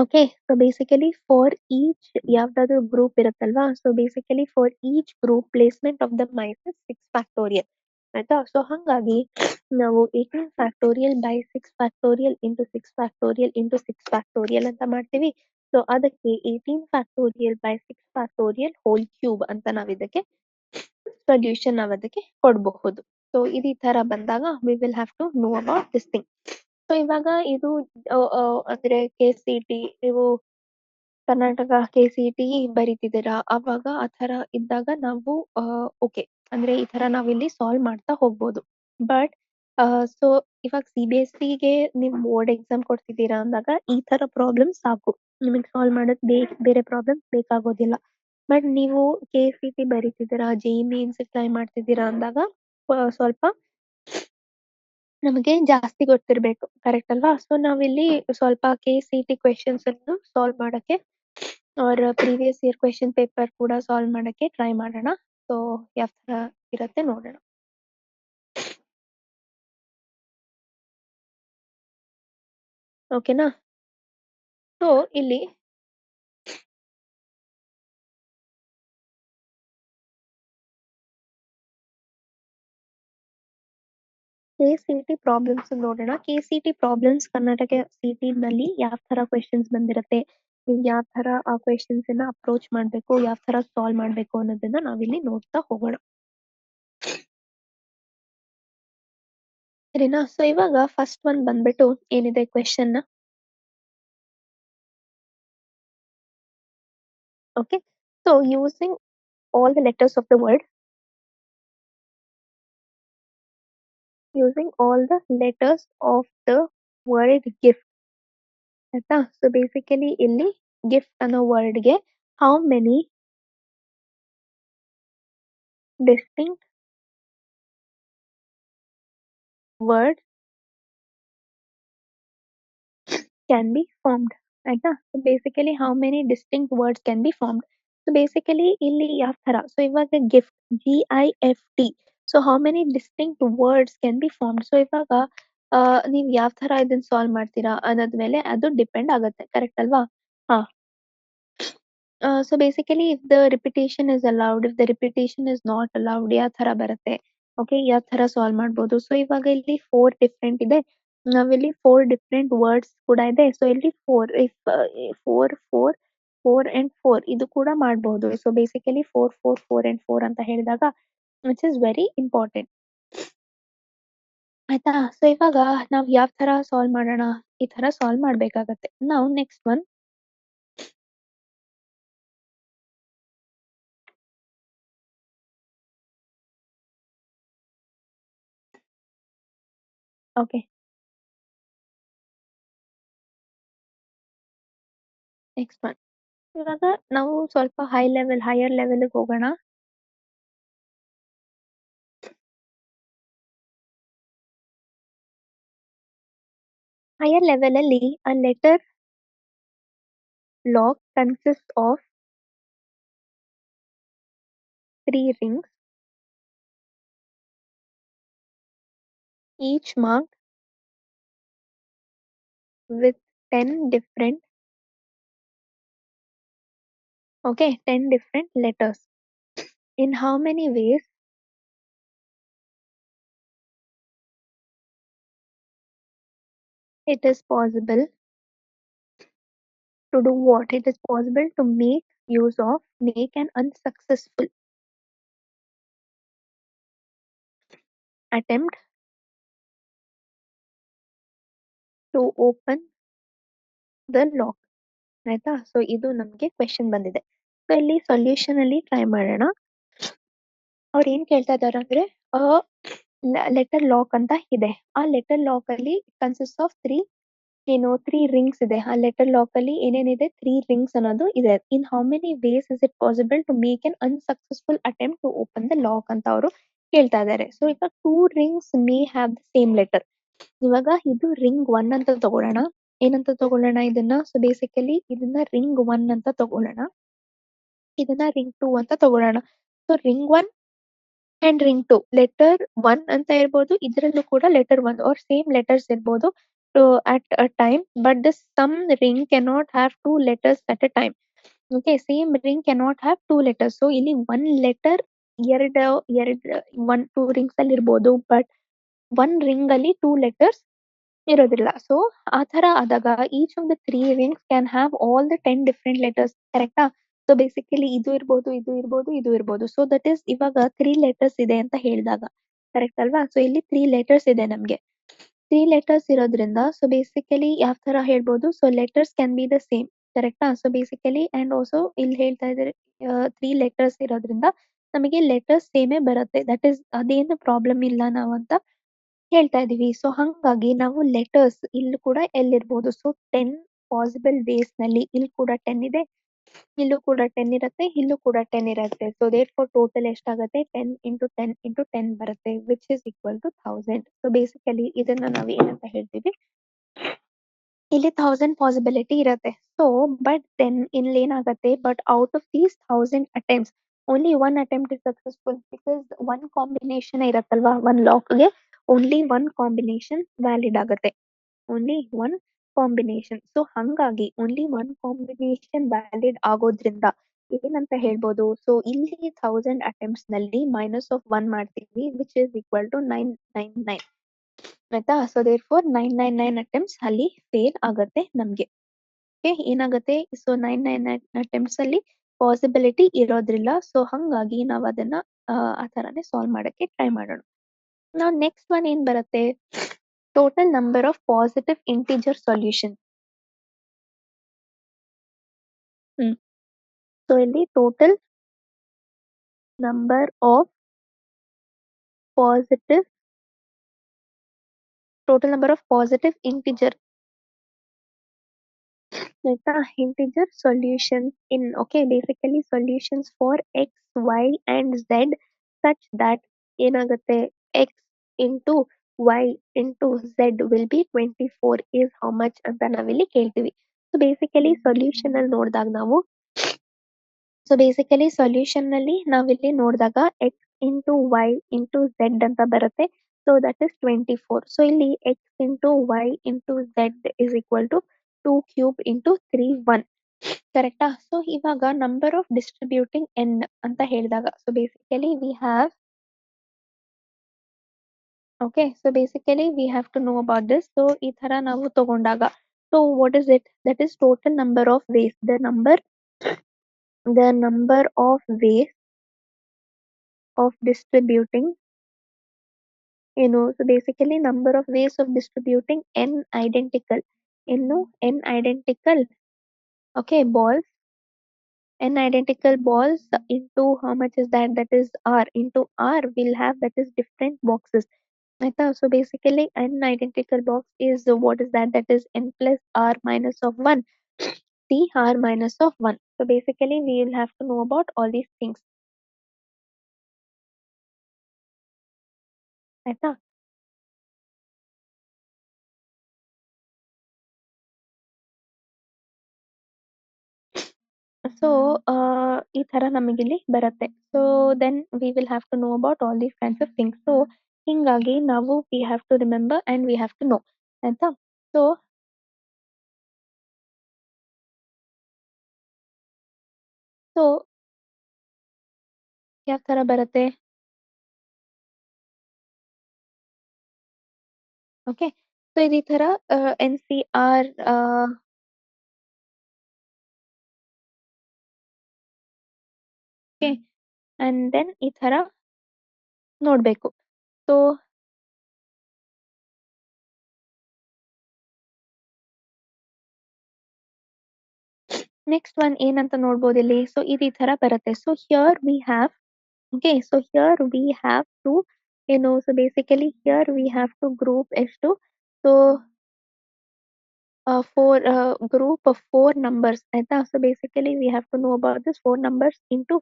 Okay, so basically for each ಯಾವ್ದಾದ್ರು group ಇರುತ್ತಲ್ವಾ? So basically for each group placement of the mice is 6 factorial ಆಯ್ತಾ? So ಹಂಗಾಗಿ ನಾವು 18 factorial by 6 factorial into 6 factorial into 6 factorial ಅಂತ ಮಾಡ್ತೀವಿ. So ಅದಕ್ಕೆ 18 factorial by 6 factorial whole cube ಅಂತ ನಾವ್ ಇದಕ್ಕೆ ಸೊಲ್ಯೂಷನ್ ನಾವ್ ಅದಕ್ಕೆ ಕೊಡಬಹುದು. ಸೊ ಇದು ಈ ತರ ಬಂದಾಗ we will have to know about this thing. So ಇವಾಗ ಇದು ಅಂದ್ರೆ KCT ನೀವು ಕರ್ನಾಟಕ KCT ಬರಿತಿದ್ದೀರಾ, ಅವಾಗ ಆ ತರ ಇದ್ದಾಗ ನಾವು ಓಕೆ ಅಂದ್ರೆ ಈ ತರ ನಾವಿಲ್ಲಿ ಸಾಲ್ವ್ ಮಾಡ್ತಾ ಹೋಗ್ಬೋದು. ಬಟ್ ಸೊ ಇವಾಗ CBSE ಗೆ ನೀವು ಬೋರ್ಡ್ ಎಕ್ಸಾಮ್ ಕೊಡ್ತಿದ್ದೀರಾ ಅಂದಾಗ ಈ ತರ ಪ್ರಾಬ್ಲಮ್ ಸಾಕು, ನಿಮಗೆ ಸಾಲ್ವ್ ಮಾಡಕ್ ಬೇರೆ ಪ್ರಾಬ್ಲಮ್ ಬೇಕಾಗೋದಿಲ್ಲ. ಬಟ್ ನೀವು KCT ಬರಿತಿದ್ದೀರಾ, JEE ಮೇನ್ಸ್ ಟ್ರೈ ಮಾಡ್ತಿದ್ದೀರಾ ಅಂದಾಗ ಸ್ವಲ್ಪ ನಮಗೆ ಜಾಸ್ತಿ ಗೊತ್ತಿರ್ಬೇಕು. ಕರೆಕ್ಟ್ ಅಲ್ವಾ? ಸೊ ನಾವಿಲ್ಲಿ ಸ್ವಲ್ಪ KCT ಕ್ವೆಶ್ಚನ್ಸ್ ಅನ್ನು ಸಾಲ್ವ್ ಮಾಡಕ್ಕೆ or previous year question paper ಕೂಡ ಸಾಲ್ವ್ ಮಾಡಕ್ಕೆ ಟ್ರೈ ಮಾಡೋಣ. ಸೊ ಯಾವ ತರ ಇರತ್ತೆ ನೋಡೋಣ. ಓಕೆನಾ? ಸೊ ಇಲ್ಲಿ KCT ಪ್ರಾಬ್ಲಮ್ಸ್ ನೋಡೋಣ. KCT ಪ್ರಾಬ್ಲಮ್ಸ್ ಕರ್ನಾಟಕ CT ನಲ್ಲಿ ಯಾವ ತರ ಕ್ವೆಶ್ಚನ್ಸ್ ಬಂದಿರತ್ತೆ, ನೀವು ಯಾವ ತರ ಆ ಕ್ವೆಶ್ಚನ್ಸ್ ಅನ್ನ ಅಪ್ರೋಚ್ ಮಾಡ್ಬೇಕು, ಯಾವ ತರ ಸಾಲ್ವ್ ಮಾಡ್ಬೇಕು ಅನ್ನೋದನ್ನ ನಾವಿಲ್ಲಿ ನೋಡ್ತಾ ಹೋಗೋಣ. ಸರಿನಾ? ಸೊ ಇವಾಗ ಫಸ್ಟ್ ಒನ್ ಬಂದ್ಬಿಟ್ಟು ಏನಿದೆ question. Okay, so using all the letters of the word, using all the letters of the word gift ಆಯ್ತಾ? ಸೊ ಬೇಸಿಕಲಿ ಇಲ್ಲಿ ಗಿಫ್ಟ್ ಅನ್ನೋ ವರ್ಡ್ ಗೆ how many distinct word can be formed ಆಯ್ತಾ? So basically how many distinct words can be formed. So basically ಇಲ್ಲಿ ಯಾವ ತರ? So ಇವಾಗ gift GIFT. So how many distinct words can be formed. So ಇವಾಗ ನೀವ್ ಯಾವ ತರ ಇದನ್ನ ಸಾಲ್ವ್ ಮಾಡ್ತೀರಾ ಅನ್ನೋದ್ ಮೇಲೆ ಅದು ಡಿಪೆಂಡ್ ಆಗುತ್ತೆ. ಕರೆಕ್ಟ್ ಅಲ್ವಾ? ಹಾ. So basically if the repetition is allowed, if the repetition is not allowed, ಯಾವ ತರ ಬರುತ್ತೆ? ಓಕೆ, ಯಾವ ತರ ಸಾಲ್ವ್ ಮಾಡ್ಬೋದು? ಸೊ ಇವಾಗ ಇಲ್ಲಿ 4 ಡಿಫ್ರೆಂಟ್ ಇದೆ, ನಾವಿಲ್ಲಿ 4 ಡಿಫ್ರೆಂಟ್ ವರ್ಡ್ಸ್ ಕೂಡ ಇದೆ. ಸೊ ಇಲ್ಲಿ 4 ಇಫ್ 4 ಅಂಡ್ 4 ಇದು ಕೂಡ ಮಾಡಬಹುದು. ಸೊ ಬೇಸಿಕಲಿ 4 ಅಂಡ್ 4 ಅಂತ ಹೇಳಿದಾಗ ವಿಚ್ ಇಸ್ ವೆರಿ ಇಂಪಾರ್ಟೆಂಟ್ ಆಯ್ತಾ? ಸೊ ಇವಾಗ ನಾವ್ ಯಾವ ತರ ಸಾಲ್ವ್ ಮಾಡೋಣ? ಈ ತರ ಸಾಲ್ವ್ ಮಾಡ್ಬೇಕಾಗತ್ತೆ. ನಾವು next one. Okay, next one. ಇವಾಗ ನಾವು ಸ್ವಲ್ಪ ಹೈಯರ್ ಲೆವೆಲ್ ಹೋಗೋಣ. ಹೈಯರ್ ಲೆವೆಲ್ ಅಲ್ಲಿ a letter lock consists of 3 rings, each marked with 10 different 10 different letters. In how many ways it is possible to do what? It is possible to make an unsuccessful attempt to open the lock ಆಯ್ತಾ? So ಇದು ನಮ್ಗೆ question ಬಂದಿದೆ. So ಇಲ್ಲಿ solution ಅಲ್ಲಿ try ಮಾಡೋಣ. ಅವ್ರು ಏನ್ ಕೇಳ್ತಾ ಇದಾರೆ ಅಂದ್ರೆ ಲೆಟರ್ ಲಾಕ್ ಅಂತ ಇದೆ. ಆ ಲೆಟರ್ ಲಾಕ್ ಅಲ್ಲಿ ಕನ್ಸಿಸ್ಟ್ ಆಫ್ ತ್ರೀ ರಿಂಗ್ಸ್ ಇದೆ. ಆ ಲೆಟರ್ ಲಾಕ್ ಅಲ್ಲಿ ಏನೇನಿದೆ, ತ್ರೀ ರಿಂಗ್ಸ್ ಅನ್ನೋದು ಇದೆ. In how many ways is it possible to make an unsuccessful attempt to open the lock ಅಂತ ಅವರು ಕೇಳ್ತಾ ಇದ್ದಾರೆ. ಸೊ ಇವಾಗ two rings may have the same letter. ಇವಾಗ ಇದು ರಿಂಗ್ ಒನ್ ಅಂತ ತಗೊಳ್ಳೋಣ. ಏನಂತ ತಗೊಳ್ಳೋಣ ಇದನ್ನ? ಸೊ ಬೇಸಿಕಲಿ ಇದನ್ನ ರಿಂಗ್ ಒನ್ ಅಂತ ತಗೊಳ್ಳೋಣ. ಇದನ್ನ ರಿಂಗ್ ಟೂ ಅಂತ ತಗೊಳ್ಳೋಣ. So ring one and ring two letter one ಅಂತ ಇರ್ಬೋದು, ಇದರಲ್ಲೂ ಕೂಡ letter one or same letters ಇರ್ಬೋದು at a time, but the same ring cannot have two letters at a time. Okay, same ring cannot have two letters. So ಇಲ್ಲಿ one letter ಎರಡು ಎರಡು one two rings ಅಲ್ಲಿ ಇರ್ಬೋದು, but one ring ಅಲ್ಲಿ two letters ಇರೋದಿಲ್ಲ. So ಆ ತರ ಆದಾಗ each of the three rings can have all the 10 different letters. ಕರೆಕ್ಟಾ? ಸೊ ಬೇಸಿಕಲಿ ಇದು ಇರ್ಬೋದು, ಇದು ಇರ್ಬೋದು, ಇದು ಇರ್ಬೋದು. ಸೊ ದಟ್ ಈಸ್ ಇವಾಗ ತ್ರೀ ಲೆಟರ್ಸ್ ಇದೆ ಅಂತ ಹೇಳಿದಾಗ ಕರೆಕ್ಟ್ ಅಲ್ವಾ? ಸೊ ಇಲ್ಲಿ ತ್ರೀ ಲೆಟರ್ಸ್ ಇದೆ ನಮ್ಗೆ. ತ್ರೀ ಲೆಟರ್ಸ್ ಇರೋದ್ರಿಂದ ಸೊ ಬೇಸಿಕಲಿ ಯಾವ ತರ ಹೇಳ್ಬೋದು? So letters can be the same. ಕರೆಕ್ಟಾ? ಸೊ ಬೇಸಿಕಲಿ ಅಂಡ್ ಆಲ್ಸೋ ಇಲ್ಲಿ ಹೇಳ್ತಾ ಇದ್ದಾರೆ ತ್ರೀ ಲೆಟರ್ಸ್ ಇರೋದ್ರಿಂದ ನಮಗೆ ಲೆಟರ್ಸ್ ಸೇಮೇ ಬರುತ್ತೆ. ದಟ್ ಈಸ್ ಅದೇನು ಪ್ರಾಬ್ಲಮ್ ಇಲ್ಲ ನಾವು ಅಂತ ಹೇಳ್ತಾ ಇದೀವಿ. ಸೊ ಹಂಗಾಗಿ ನಾವು ಲೆಟರ್ಸ್ ಇಲ್ಲಿ ಕೂಡ ಎಲ್ಲಿರ್ಬೋದು? ಸೊ 10 ಪಾಸಿಬಲ್ ವೇಸ್ ನಲ್ಲಿ ಇಲ್ಲಿ ಕೂಡ 10 ಇದೆ, ಇಲ್ಲೂ ಕೂಡ 10 ಇರುತ್ತೆ, ಇಲ್ಲೂ ಕೂಡ 10 ಇರುತ್ತೆ. ಸೊ ದೇರ್ ಫಾರ್ ಟೋಟಲ್ ಎಷ್ಟಾಗುತ್ತೆ? 10 ಇಂಟು 10 ಇಂಟು 10 ಬರುತ್ತೆ, which is equal to 1000. So basically ಇದನ್ನ ನಾವು ಏನಂತ ಹೇಳ್ತೀವಿ? ಇಲ್ಲಿ 1000 ಪಾಸಿಬಿಲಿಟಿ ಇರುತ್ತೆ. ಸೊ ಬಟ್ ದೆನ್ ಇಲ್ಲಿ ಏನಾಗುತ್ತೆ? But out of these 1000 attempts only one attempt is successful, because one combination ಇರತ್ತಲ್ವಾ ಒನ್ ಲಾಕ್ಗೆ, ಓನ್ಲಿ ಒನ್ ಕಾಂಬಿನೇಷನ್ ವ್ಯಾಲಿಡ್ ಆಗುತ್ತೆ. Only one combination. ಸೊ ಹಂಗಾಗಿ ಓನ್ಲಿ ಒನ್ ಕಾಂಬಿನೇಷನ್ ವ್ಯಾಲಿಡ್ ಆಗೋದ್ರಿಂದ ಏನಂತ ಹೇಳ್ಬೋದು? ಸೊ ಇಲ್ಲಿ 1000 ಅಟೆಂಪ್ಟ್ಸ್ ನಲ್ಲಿ ಮೈನಸ್ ಆಫ್ ಒನ್ ಮಾಡ್ತೀವಿ, ವಿಚ್ ಇಸ್ ಈಕ್ವಲ್ ಟು 999. ಆಯ್ತಾ? ಸೊ ದೇರ್ ಫೋರ್ 999 ಅಟೆಂಪ್ಟ್ಸ್ ಅಲ್ಲಿ ಫೇಲ್ ಆಗತ್ತೆ ನಮ್ಗೆ. ಓಕೆ, ಏನಾಗುತ್ತೆ? ಸೊ 999 ಅಟೆಂಪ್ಟ್ಸ್ ಅಲ್ಲಿ ಪಾಸಿಬಿಲಿಟಿ ಇರೋದ್ರಿಲ್ಲ. ಸೊ ಹಂಗಾಗಿ ನಾವು ಅದನ್ನ ಆ ತರಾನೇ ಸಾಲ್ವ್ ಮಾಡಕ್ಕೆ ಟ್ರೈ ಮಾಡೋಣ. ನಾವು ನೆಕ್ಸ್ಟ್ ಒನ್ ಏನ್ ಬರುತ್ತೆ? Total number of positive integer solution. So ಇಲ್ಲಿ number of positive total number of positive integer ಆಯ್ತಾ? Integer solutions in okay basically solutions for x y and z such that ಏನಾಗುತ್ತೆ? X into Y into z will be 24 is how much ಅಂತ ನಾವಿಲ್ಲಿ ಕೇಳ್ತೀವಿ. So basically solution ಅಲ್ಲಿ ನೋಡಿದಾಗ ನಾವು solution ನಲ್ಲಿ ನಾವಿಲ್ಲಿ ನೋಡಿದಾಗ X into Y into Z ಅಂತ ಬರುತ್ತೆ. So that is 24. ಸೊ ಇಲ್ಲಿ X into Y into Z is equal to 2 cube into 3 1. ಕರೆಕ್ಟಾ? ಸೊ ಇವಾಗ ನಂಬರ್ ಆಫ್ ಡಿಸ್ಟ್ರಿಬ್ಯೂಟಿಂಗ್ ಎನ್ ಅಂತ ಹೇಳಿದಾಗ so basically we have okay so basically we have to know about this. So ಈ ತರ ನಾವು ತಗೊಂಡಾಗ so what is it? That is total number of ways. The number of ways of distributing so basically number of ways of distributing n identical n identical okay balls into how much is that? That is r into r will have, that is different boxes. Aita? So basically n identical box is what is that? That is n plus r minus of 1, c r minus of 1. So basically we will have to know about all these things. Aita? So ಈ ತರ ನಮಗಿಲ್ಲಿ ಬರುತ್ತೆ. So then we will have to know about all these kinds of things. So ಹಿಂಗಾಗಿ ನಾವು we have to remember and we have to know ಆಯ್ತಾ? So so ಯಾವ ತರ ಬರುತ್ತೆ? ಓಕೆ, ಸೊ ಈ ತರ N C R okay and then ಈ ತರ ನೋಡ್ಬೇಕು. ಸೊ ನೆಕ್ಸ್ಟ್ ಒನ್ ಏನಂತ ನೋಡ್ಬೋದು ಇಲ್ಲಿ? ಸೊ ಇದು ಈ ತರ ಬರುತ್ತೆ. So here we have Okay, so here we have to, so basically here we have to group S2. So for group of four numbers ಆಯ್ತಾ. So basically we have to know about this four numbers into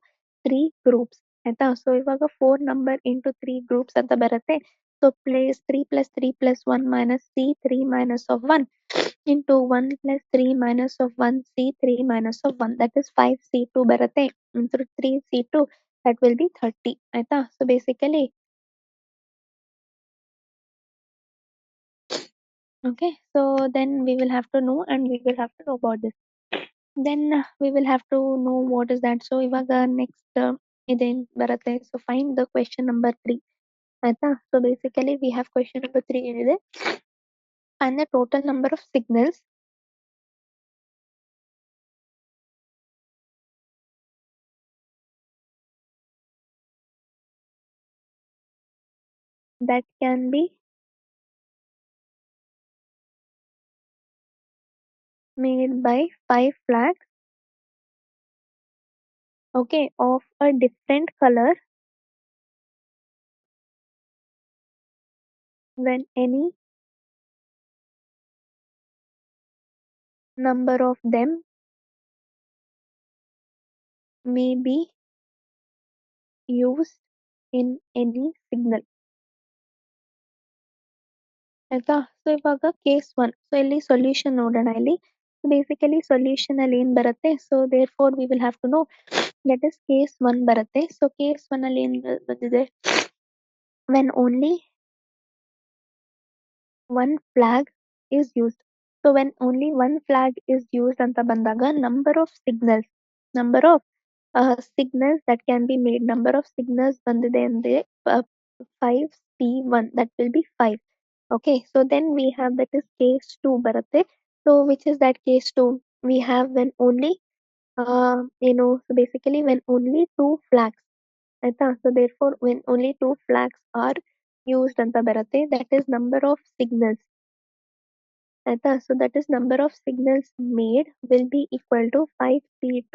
three groups ಆಯ್ತಾ. So ಇವಾಗ four number into three groups ಅಂತ ಬರುತ್ತೆ. So place 3 plus 3 plus 1 minus C 3 minus of 1 into 1 plus 3 minus of 1 C 3 minus of 1, that is 5 C2 ಬರುತ್ತೆ into 3 C2, that will be 30 ಆಯ್ತಾ. So basically okay, so then we will have to know and we will have to know about this. Then we will have to know what is that. So ಇವಾಗ next ಇದೇನ್ ಬರುತ್ತೆ. So find the question number 3 ಆಯ್ತಾ. So basically we have question number 3 ಏನಿದೆ, find the total number of signals that can be made by 5 flags, okay, of a different color when any number of them may be used in any signal ಆಯ್ತಾ. So ಇವಾಗ case 1. So ಇಲ್ಲಿ solution ನೋಡೋಣ ಇಲ್ಲಿ. Basically solution ಅಲ್ಲಿ ಏನ್ ಬರುತ್ತೆ. So therefore we will have to know that is case 1 ಬರುತ್ತೆ. So case 1 ಅಲ್ಲಿ ಏನ್ ಬಂದಿದೆ, when only one flag is used. So when only one flag is used ಅಂತ ಬಂದಾಗ number of signals that can be made, number of signals ಬಂದಿದೆ ಅಂದ್ರೆ 5C1, that will be 5. Okay, so then we have that is case 2 ಬರುತ್ತೆ. So which is that case 2? We have when only so basically when only two flags ಆಯ್ತಾ. So therefore when only two flags are used ಅಂತ ಬರುತ್ತೆ, that is number of signals ಆಯ್ತಾ. So that is number of signals made will be equal to 5C2,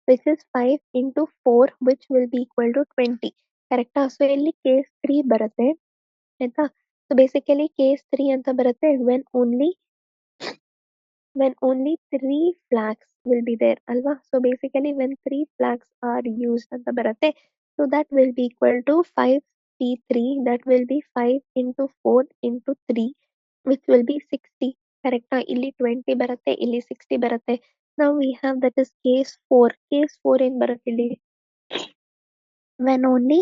which is 5 into 4, which will be equal to 20. ಕರೆಕ್ಟಾ. So ಇಲ್ಲಿ case 3 ಬರುತ್ತೆ ಆಯ್ತಾ. So basically case 3 ಅಂತ ಬರುತ್ತೆ when only three flags will be there ಅಲ್ವಾ. So basically when three flags are used ಅಂತ ಬರುತ್ತೆ, so that will be equal to 5C3, that will be 5 into 4 into 3, which will be 60. ಕರೆಕ್ಟಾ. ಇಲ್ಲಿ 20 ಬರುತ್ತೆ, ಇಲ್ಲಿ 60 ಬರುತ್ತೆ. Now we have that is case 4. Case 4 ಏನ್ ಬರುತ್ತೆ ಇಲ್ಲಿ, when only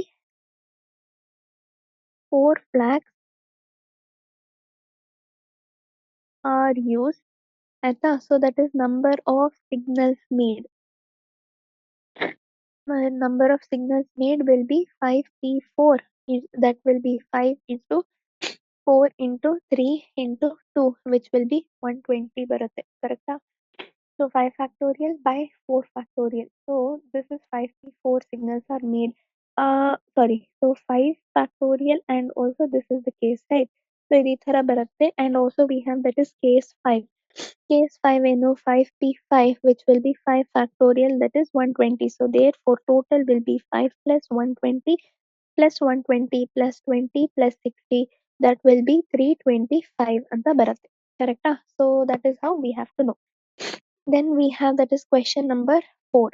4 flags are used ಆಯ್ತಾ. So that is number of signals made. Number of signals made will be 5P4. That will be 5 into 4 into 3 into 2, which will be 120 ಬರುತ್ತೆ. ಕರೆಕ್ಟಾ. So 5 factorial by 4 factorial. So this is 5P4 signals are made. Sorry. So 5 factorial and also this is the case, right? So ಇದೇ ತರ ಬರುತ್ತೆ and also we have that is case 5. Case 5 ಏನು 5P5, which will be 5 factorial, that is 120. So therefore total will be 5 plus 120 plus 120 plus 20 plus 60, that will be 325 ಅಂತ ಬರುತ್ತೆ. ಕರೆಕ್ಟಾ. So that is how we have to know. Then we have that is question number 4.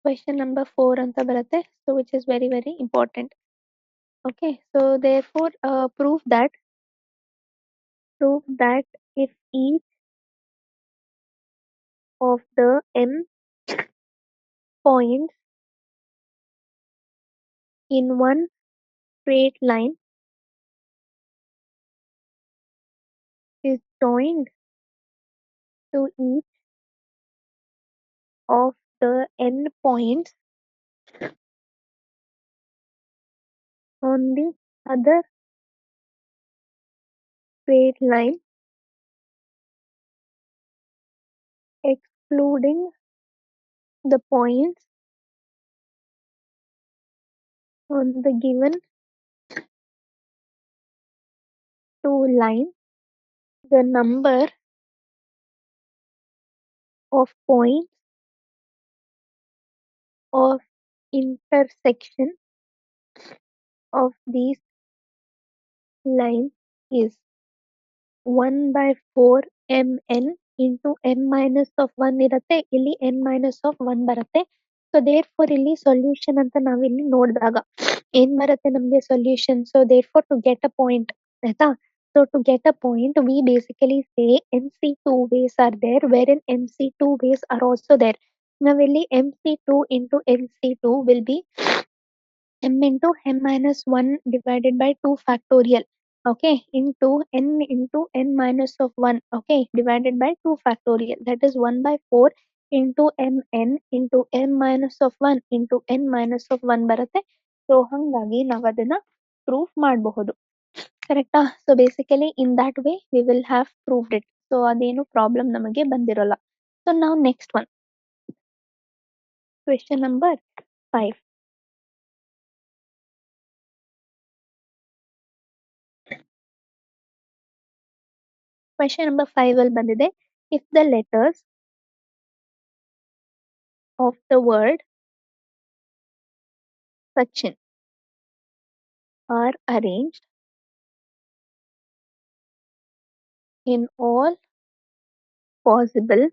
Question number 4 ಅಂತ ಬರುತ್ತೆ. So which is very very important. Okay, so therefore prove that if each of the m points in one straight line is joined to each of the n points on the other straight line, excluding the points on the given two lines, the number of points of intersection of these lines is 1 by 4 mn into n minus of 1 ಇರುತ್ತೆ, ಇಲ್ಲಿ n minus of 1 ಬರುತ್ತೆ. So therefore ಇಲ್ಲಿ solution ಅಂತ ನಾವಿಲ್ಲಿ ನೋಡಿದಾಗ ಏನ್ ಬರುತ್ತೆ ನಮ್ಗೆ solution. So therefore to get a point, ಆಯ್ತಾ. So to get a point we basically say n c two ways are there where n m c two ways are also there. ನಾವಿಲ್ಲಿ m c two into n c two will be m into n minus 1 divided by 2 factorial, okay, into n minus of 1, okay, divided by 2 factorial, that is 1 by 4 into mn into m minus of 1 into n minus of 1 ಬರುತ್ತೆ. So ಹಂಗಾಗಿ ನಾವು ಅದನ್ನ proof ಮಾಡಬಹುದು, ಕರೆಕ್ಟಾ. So basically in that way we will have proved it. So ಅದೇನು problem ನಮಗೆ ಬಂದಿರಲ್ಲ. So ನಾವು next one, question number 5. Question number 5 ಅಲ್ಲಿ ಬಂದಿದೆ, if the letters of the word Sachin are arranged in all possible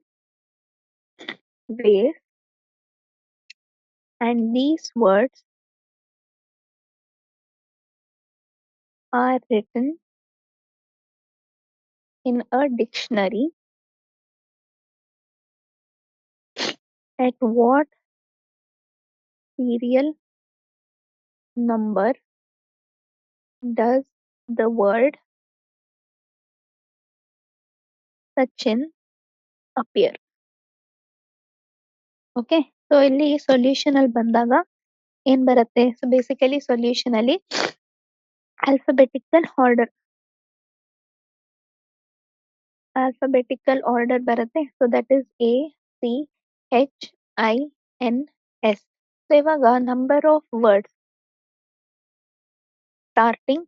ways and these words are written in a dictionary, at what serial number does the word Sachin appear? Okay, so ಇಲ್ಲಿ solution ಅಲ್ಲಿ ಬಂದಾಗ ಏನ್ ಬರುತ್ತೆ. So basically solution ಅಲ್ಲಿ alphabetical order ಬರುತ್ತೆ. So that is A C H I N S. So ಇವಾಗ number of words starting,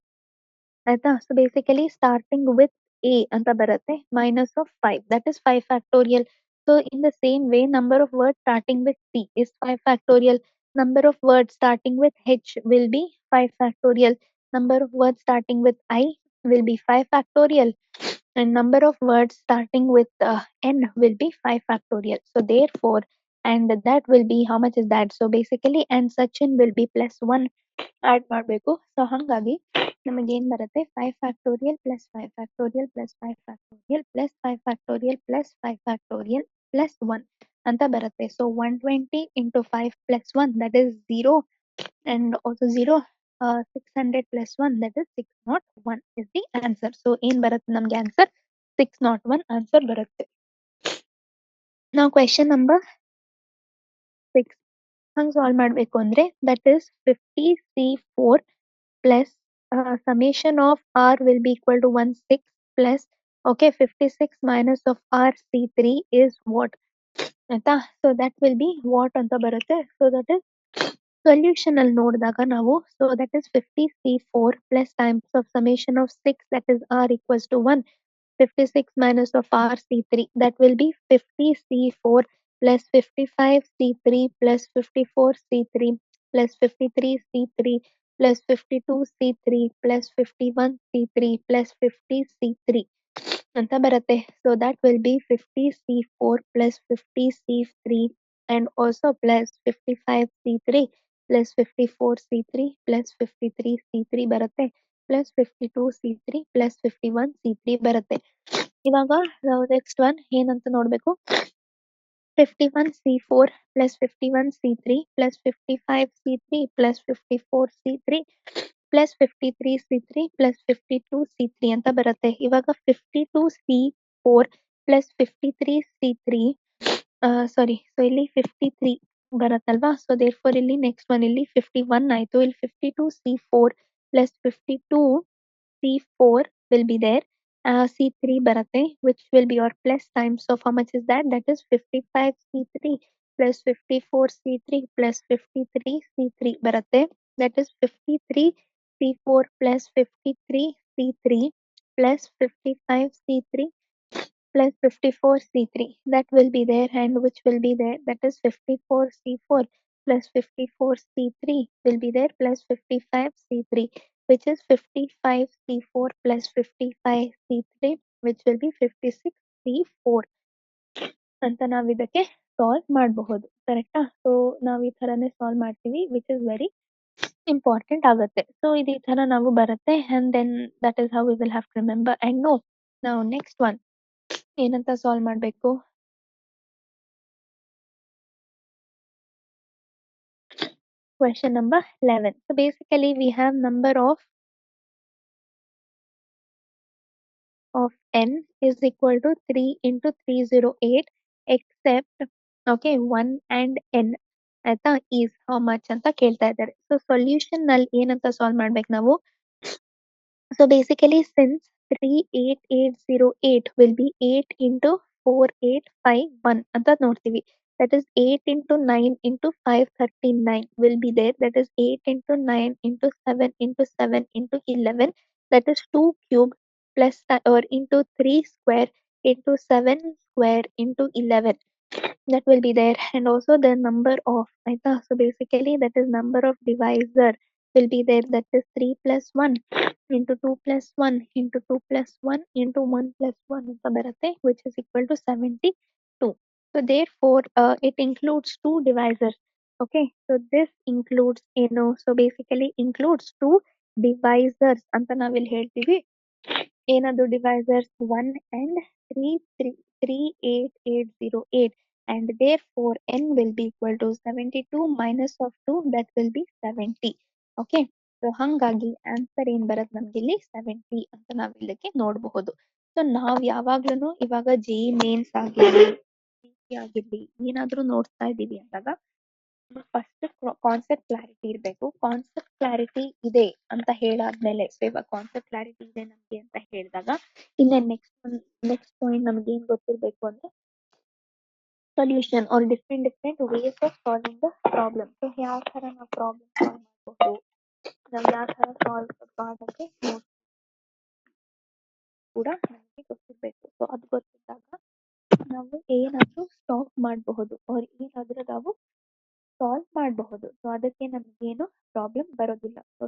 ಆಯ್ತಾ. So basically starting with A ಅಂತ ಬರುತ್ತೆ, minus of 5, that is 5 factorial. So in the same way number of word starting with C is 5 factorial. Number of word starting with H will be 5 factorial. Number of word starting with I will be 5 factorial, and number of words starting with n will be 5 factorial. So therefore, and that will be, how much is that? So basically and Sachin will be plus 1 add ಮಾಡಬೇಕು. So ಹಾಗಾಗಿ ನಮಗೆ ಏನ್ ಬರುತ್ತೆ, 5 factorial plus 5 factorial plus 5 factorial plus 5 factorial plus 5 factorial plus 1 ಅಂತ ಬರುತ್ತೆ. So 120 into 5 plus 1 that is 0, and also 0, 600 plus 1 that is 601 is the answer. So ಏನ್ ಬರುತ್ತೆ ನಮ್ಗೆ ಆನ್ಸರ್ 601 ಆನ್ಸರ್ ಬರುತ್ತೆ. ನಾವು ಕ್ವೆಶ್ಚನ್ ನಂಬರ್ 6 ಹಂಗೆ ಸಾಲ್ವ್ ಮಾಡಬೇಕು ಅಂದ್ರೆ that is 50C4 plus summation of R will be equal to 16 plus, okay, 56 minus of RC3 is what, ಆಯ್ತಾ. So that will B what ಅಂತ ಬರುತ್ತೆ. ಸೊ ದಟ್ ಇಸ್ ಸೊಲ್ಯೂಷನ್ ಅಲ್ಲಿ ನೋಡಿದಾಗ ನಾವು, so that is 50C4 plus times of summation of 6 that is R equals to 1, 56 minus of RC3 that will be 50C4 plus 55C3 plus 54C3 plus 53C3 plus 52C3 plus 51C3 plus 50C3 ಅಂತ ಬರುತ್ತೆ. So that will be 50C4 plus 50C3 and also plus 55C3 plus 54C3 plus 53C3 ಬರುತ್ತೆ, plus 52C3 plus 51C3 ಬರುತ್ತೆ. ಇವಾಗ ನಾವು next one ಏನಂತ ನೋಡ್ಬೇಕು, 51C4 plus 51C3 plus 55C3 plus 54C3 plus 53C3 plus 52C3 ಅಂತ ಬರುತ್ತೆ. ಇವಾಗ 52C4 plus 53C3 ಸಾರಿ, so ಇಲ್ಲಿ 53 ಬರುತ್ತಲ್ವಾ. ಸೊ ದೇರ್ ಫೋರ್ ಇಲ್ಲಿ ನೆಕ್ಸ್ಟ್ ಒನ್ ಇಲ್ಲಿ 51 ಆಯ್ತು. ಇಲ್ಲಿ 52C4 plus 52C4 will be there. C3 ಬರುತ್ತೆ, which will be your plus times of how much is that? That is 55C3 plus 54C3 plus 53C3 ಬರುತ್ತೆ. That is 53C4 plus 53C3 plus 55C3 plus 54C3. That will be there, and which will be there? That is 54C4 plus 54C3 will be there plus 55C3, which is 55C4 plus 55C3, which will be 56C4 ಅಂತ ನಾವ್ ಇದಕ್ಕೆ solve ಮಾಡಬಹುದು. ಕರೆಕ್ಟಾ? So ನಾವ್ ಈ ತರಾನೇ solve ಮಾಡ್ತೀವಿ, which is very important ಆಗುತ್ತೆ. ಸೊ ಇದು ಈ ತರ ನಾವು ಬರುತ್ತೆ and then that is how we will have to remember and know. ನಾವು ನೆಕ್ಸ್ಟ್ ಒನ್ ಏನಂತ ಸಾಲ್ವ್ ಮಾಡ್ಬೇಕು? Question number 11. So basically we have number of n is equal to 3 into 308 except okay 1 and n ಆಯ್ತಾ is how much ಅಂತ ಕೇಳ್ತಾ ಇದ್ದಾರೆ. So solution ನಲ್ಲಿ ಏನಂತ solve ಮಾಡ್ಬೇಕು ನಾವು? So basically since 38808 will be 8 into 4851 ಅಂತ ನೋಡ್ತೀವಿ. That is 8 into 9 into 539 will be there. That is 8 into 9 into 7 into 7 into 11. That is 2 cube plus or into 3 square into 7 square into 11. That will be there. And also the number of ಆಯ್ತಾ. So basically that is number of divisor will be there. That is 3 plus 1 into 2 plus 1 into 2 plus 1 into 1 plus 1 ಅಂತ ಬರುತ್ತೆ, which is equal to 72. So therefore it includes two divisors. Okay, so this includes so basically includes two divisors ಅಂತ ನಾವಿಲ್ಲಿ ಹೇಳ್ತೀವಿ. ಏನದು divisors 1 and 38808, and therefore n will be equal to 72 minus of 2, that will be 70. Okay, so ಹಂಗಾಗಿ answer ಏನ್ ಬರತ್ ನಮ್ಗೆ ಇಲ್ಲಿ 70 ಅಂತ ನಾವ್ ಇದಕ್ಕೆ ನೋಡಬಹುದು. ಸೊ ನಾವ್ ಯಾವಾಗ್ಲೂ ಇವಾಗ ಜೆ ಮೇನ್ಸ್ ಆಗಿರ್ಲಿ ಆಗಿರ್ಲಿ ಏನಾದ್ರೂ ನೋಡ್ತಾ ಇದೀವಿ ಅಂದಾಗ ಫಸ್ಟ್ ಕಾನ್ಸೆಪ್ಟ್ ಕ್ಲಾರಿಟಿ ಇರ್ಬೇಕು. ಕಾನ್ಸೆಪ್ಟ್ ಕ್ಲಾರಿಟಿ ಇದೆ ಅಂತ ಹೇಳಾದ್ಮೇಲೆ, ಸೊ ಇವಾಗ ಕಾನ್ಸೆಪ್ಟ್ ಕ್ಲಾರಿಟಿ ಇದೆ ನಮ್ಗೆ ಅಂತ ಹೇಳಿದಾಗ ಇನ್ನ ನೆಕ್ಸ್ಟ್ ಪಾಯಿಂಟ್ ನಮ್ಗೆ ಏನ್ ಗೊತ್ತಿರ್ಬೇಕು ಅಂದ್ರೆ solution are different ways of solving the problem. So ಯಾವ ತರ ನಾವು ಪ್ರಾಬ್ಲಮ್ ಸಾಲ್ವ್ ಮಾಡಬಹುದು, ನಾವು ಯಾವ ತರ ಸಾಲ್ವ್ ಮಾಡೋಕ್ಕೆ ಕೂಡ ನಮಗೆ ಗೊತ್ತಿರ್ಬೇಕು. ಸೊ ಅದು ಗೊತ್ತಿದ್ದಾಗ ನಾವು ಏನಾದ್ರೂ ಸ್ಟಾಪ್ ಮಾಡಬಹುದು ಅವ್ರ ಏನಾದ್ರೂ ನಾವು ಸಾಲ್ವ್ ಮಾಡಬಹುದು. ಸೊ ಅದಕ್ಕೆ ನಮ್ಗೇನು ಪ್ರಾಬ್ಲಮ್ ಬರೋದಿಲ್ಲ. ಸೊ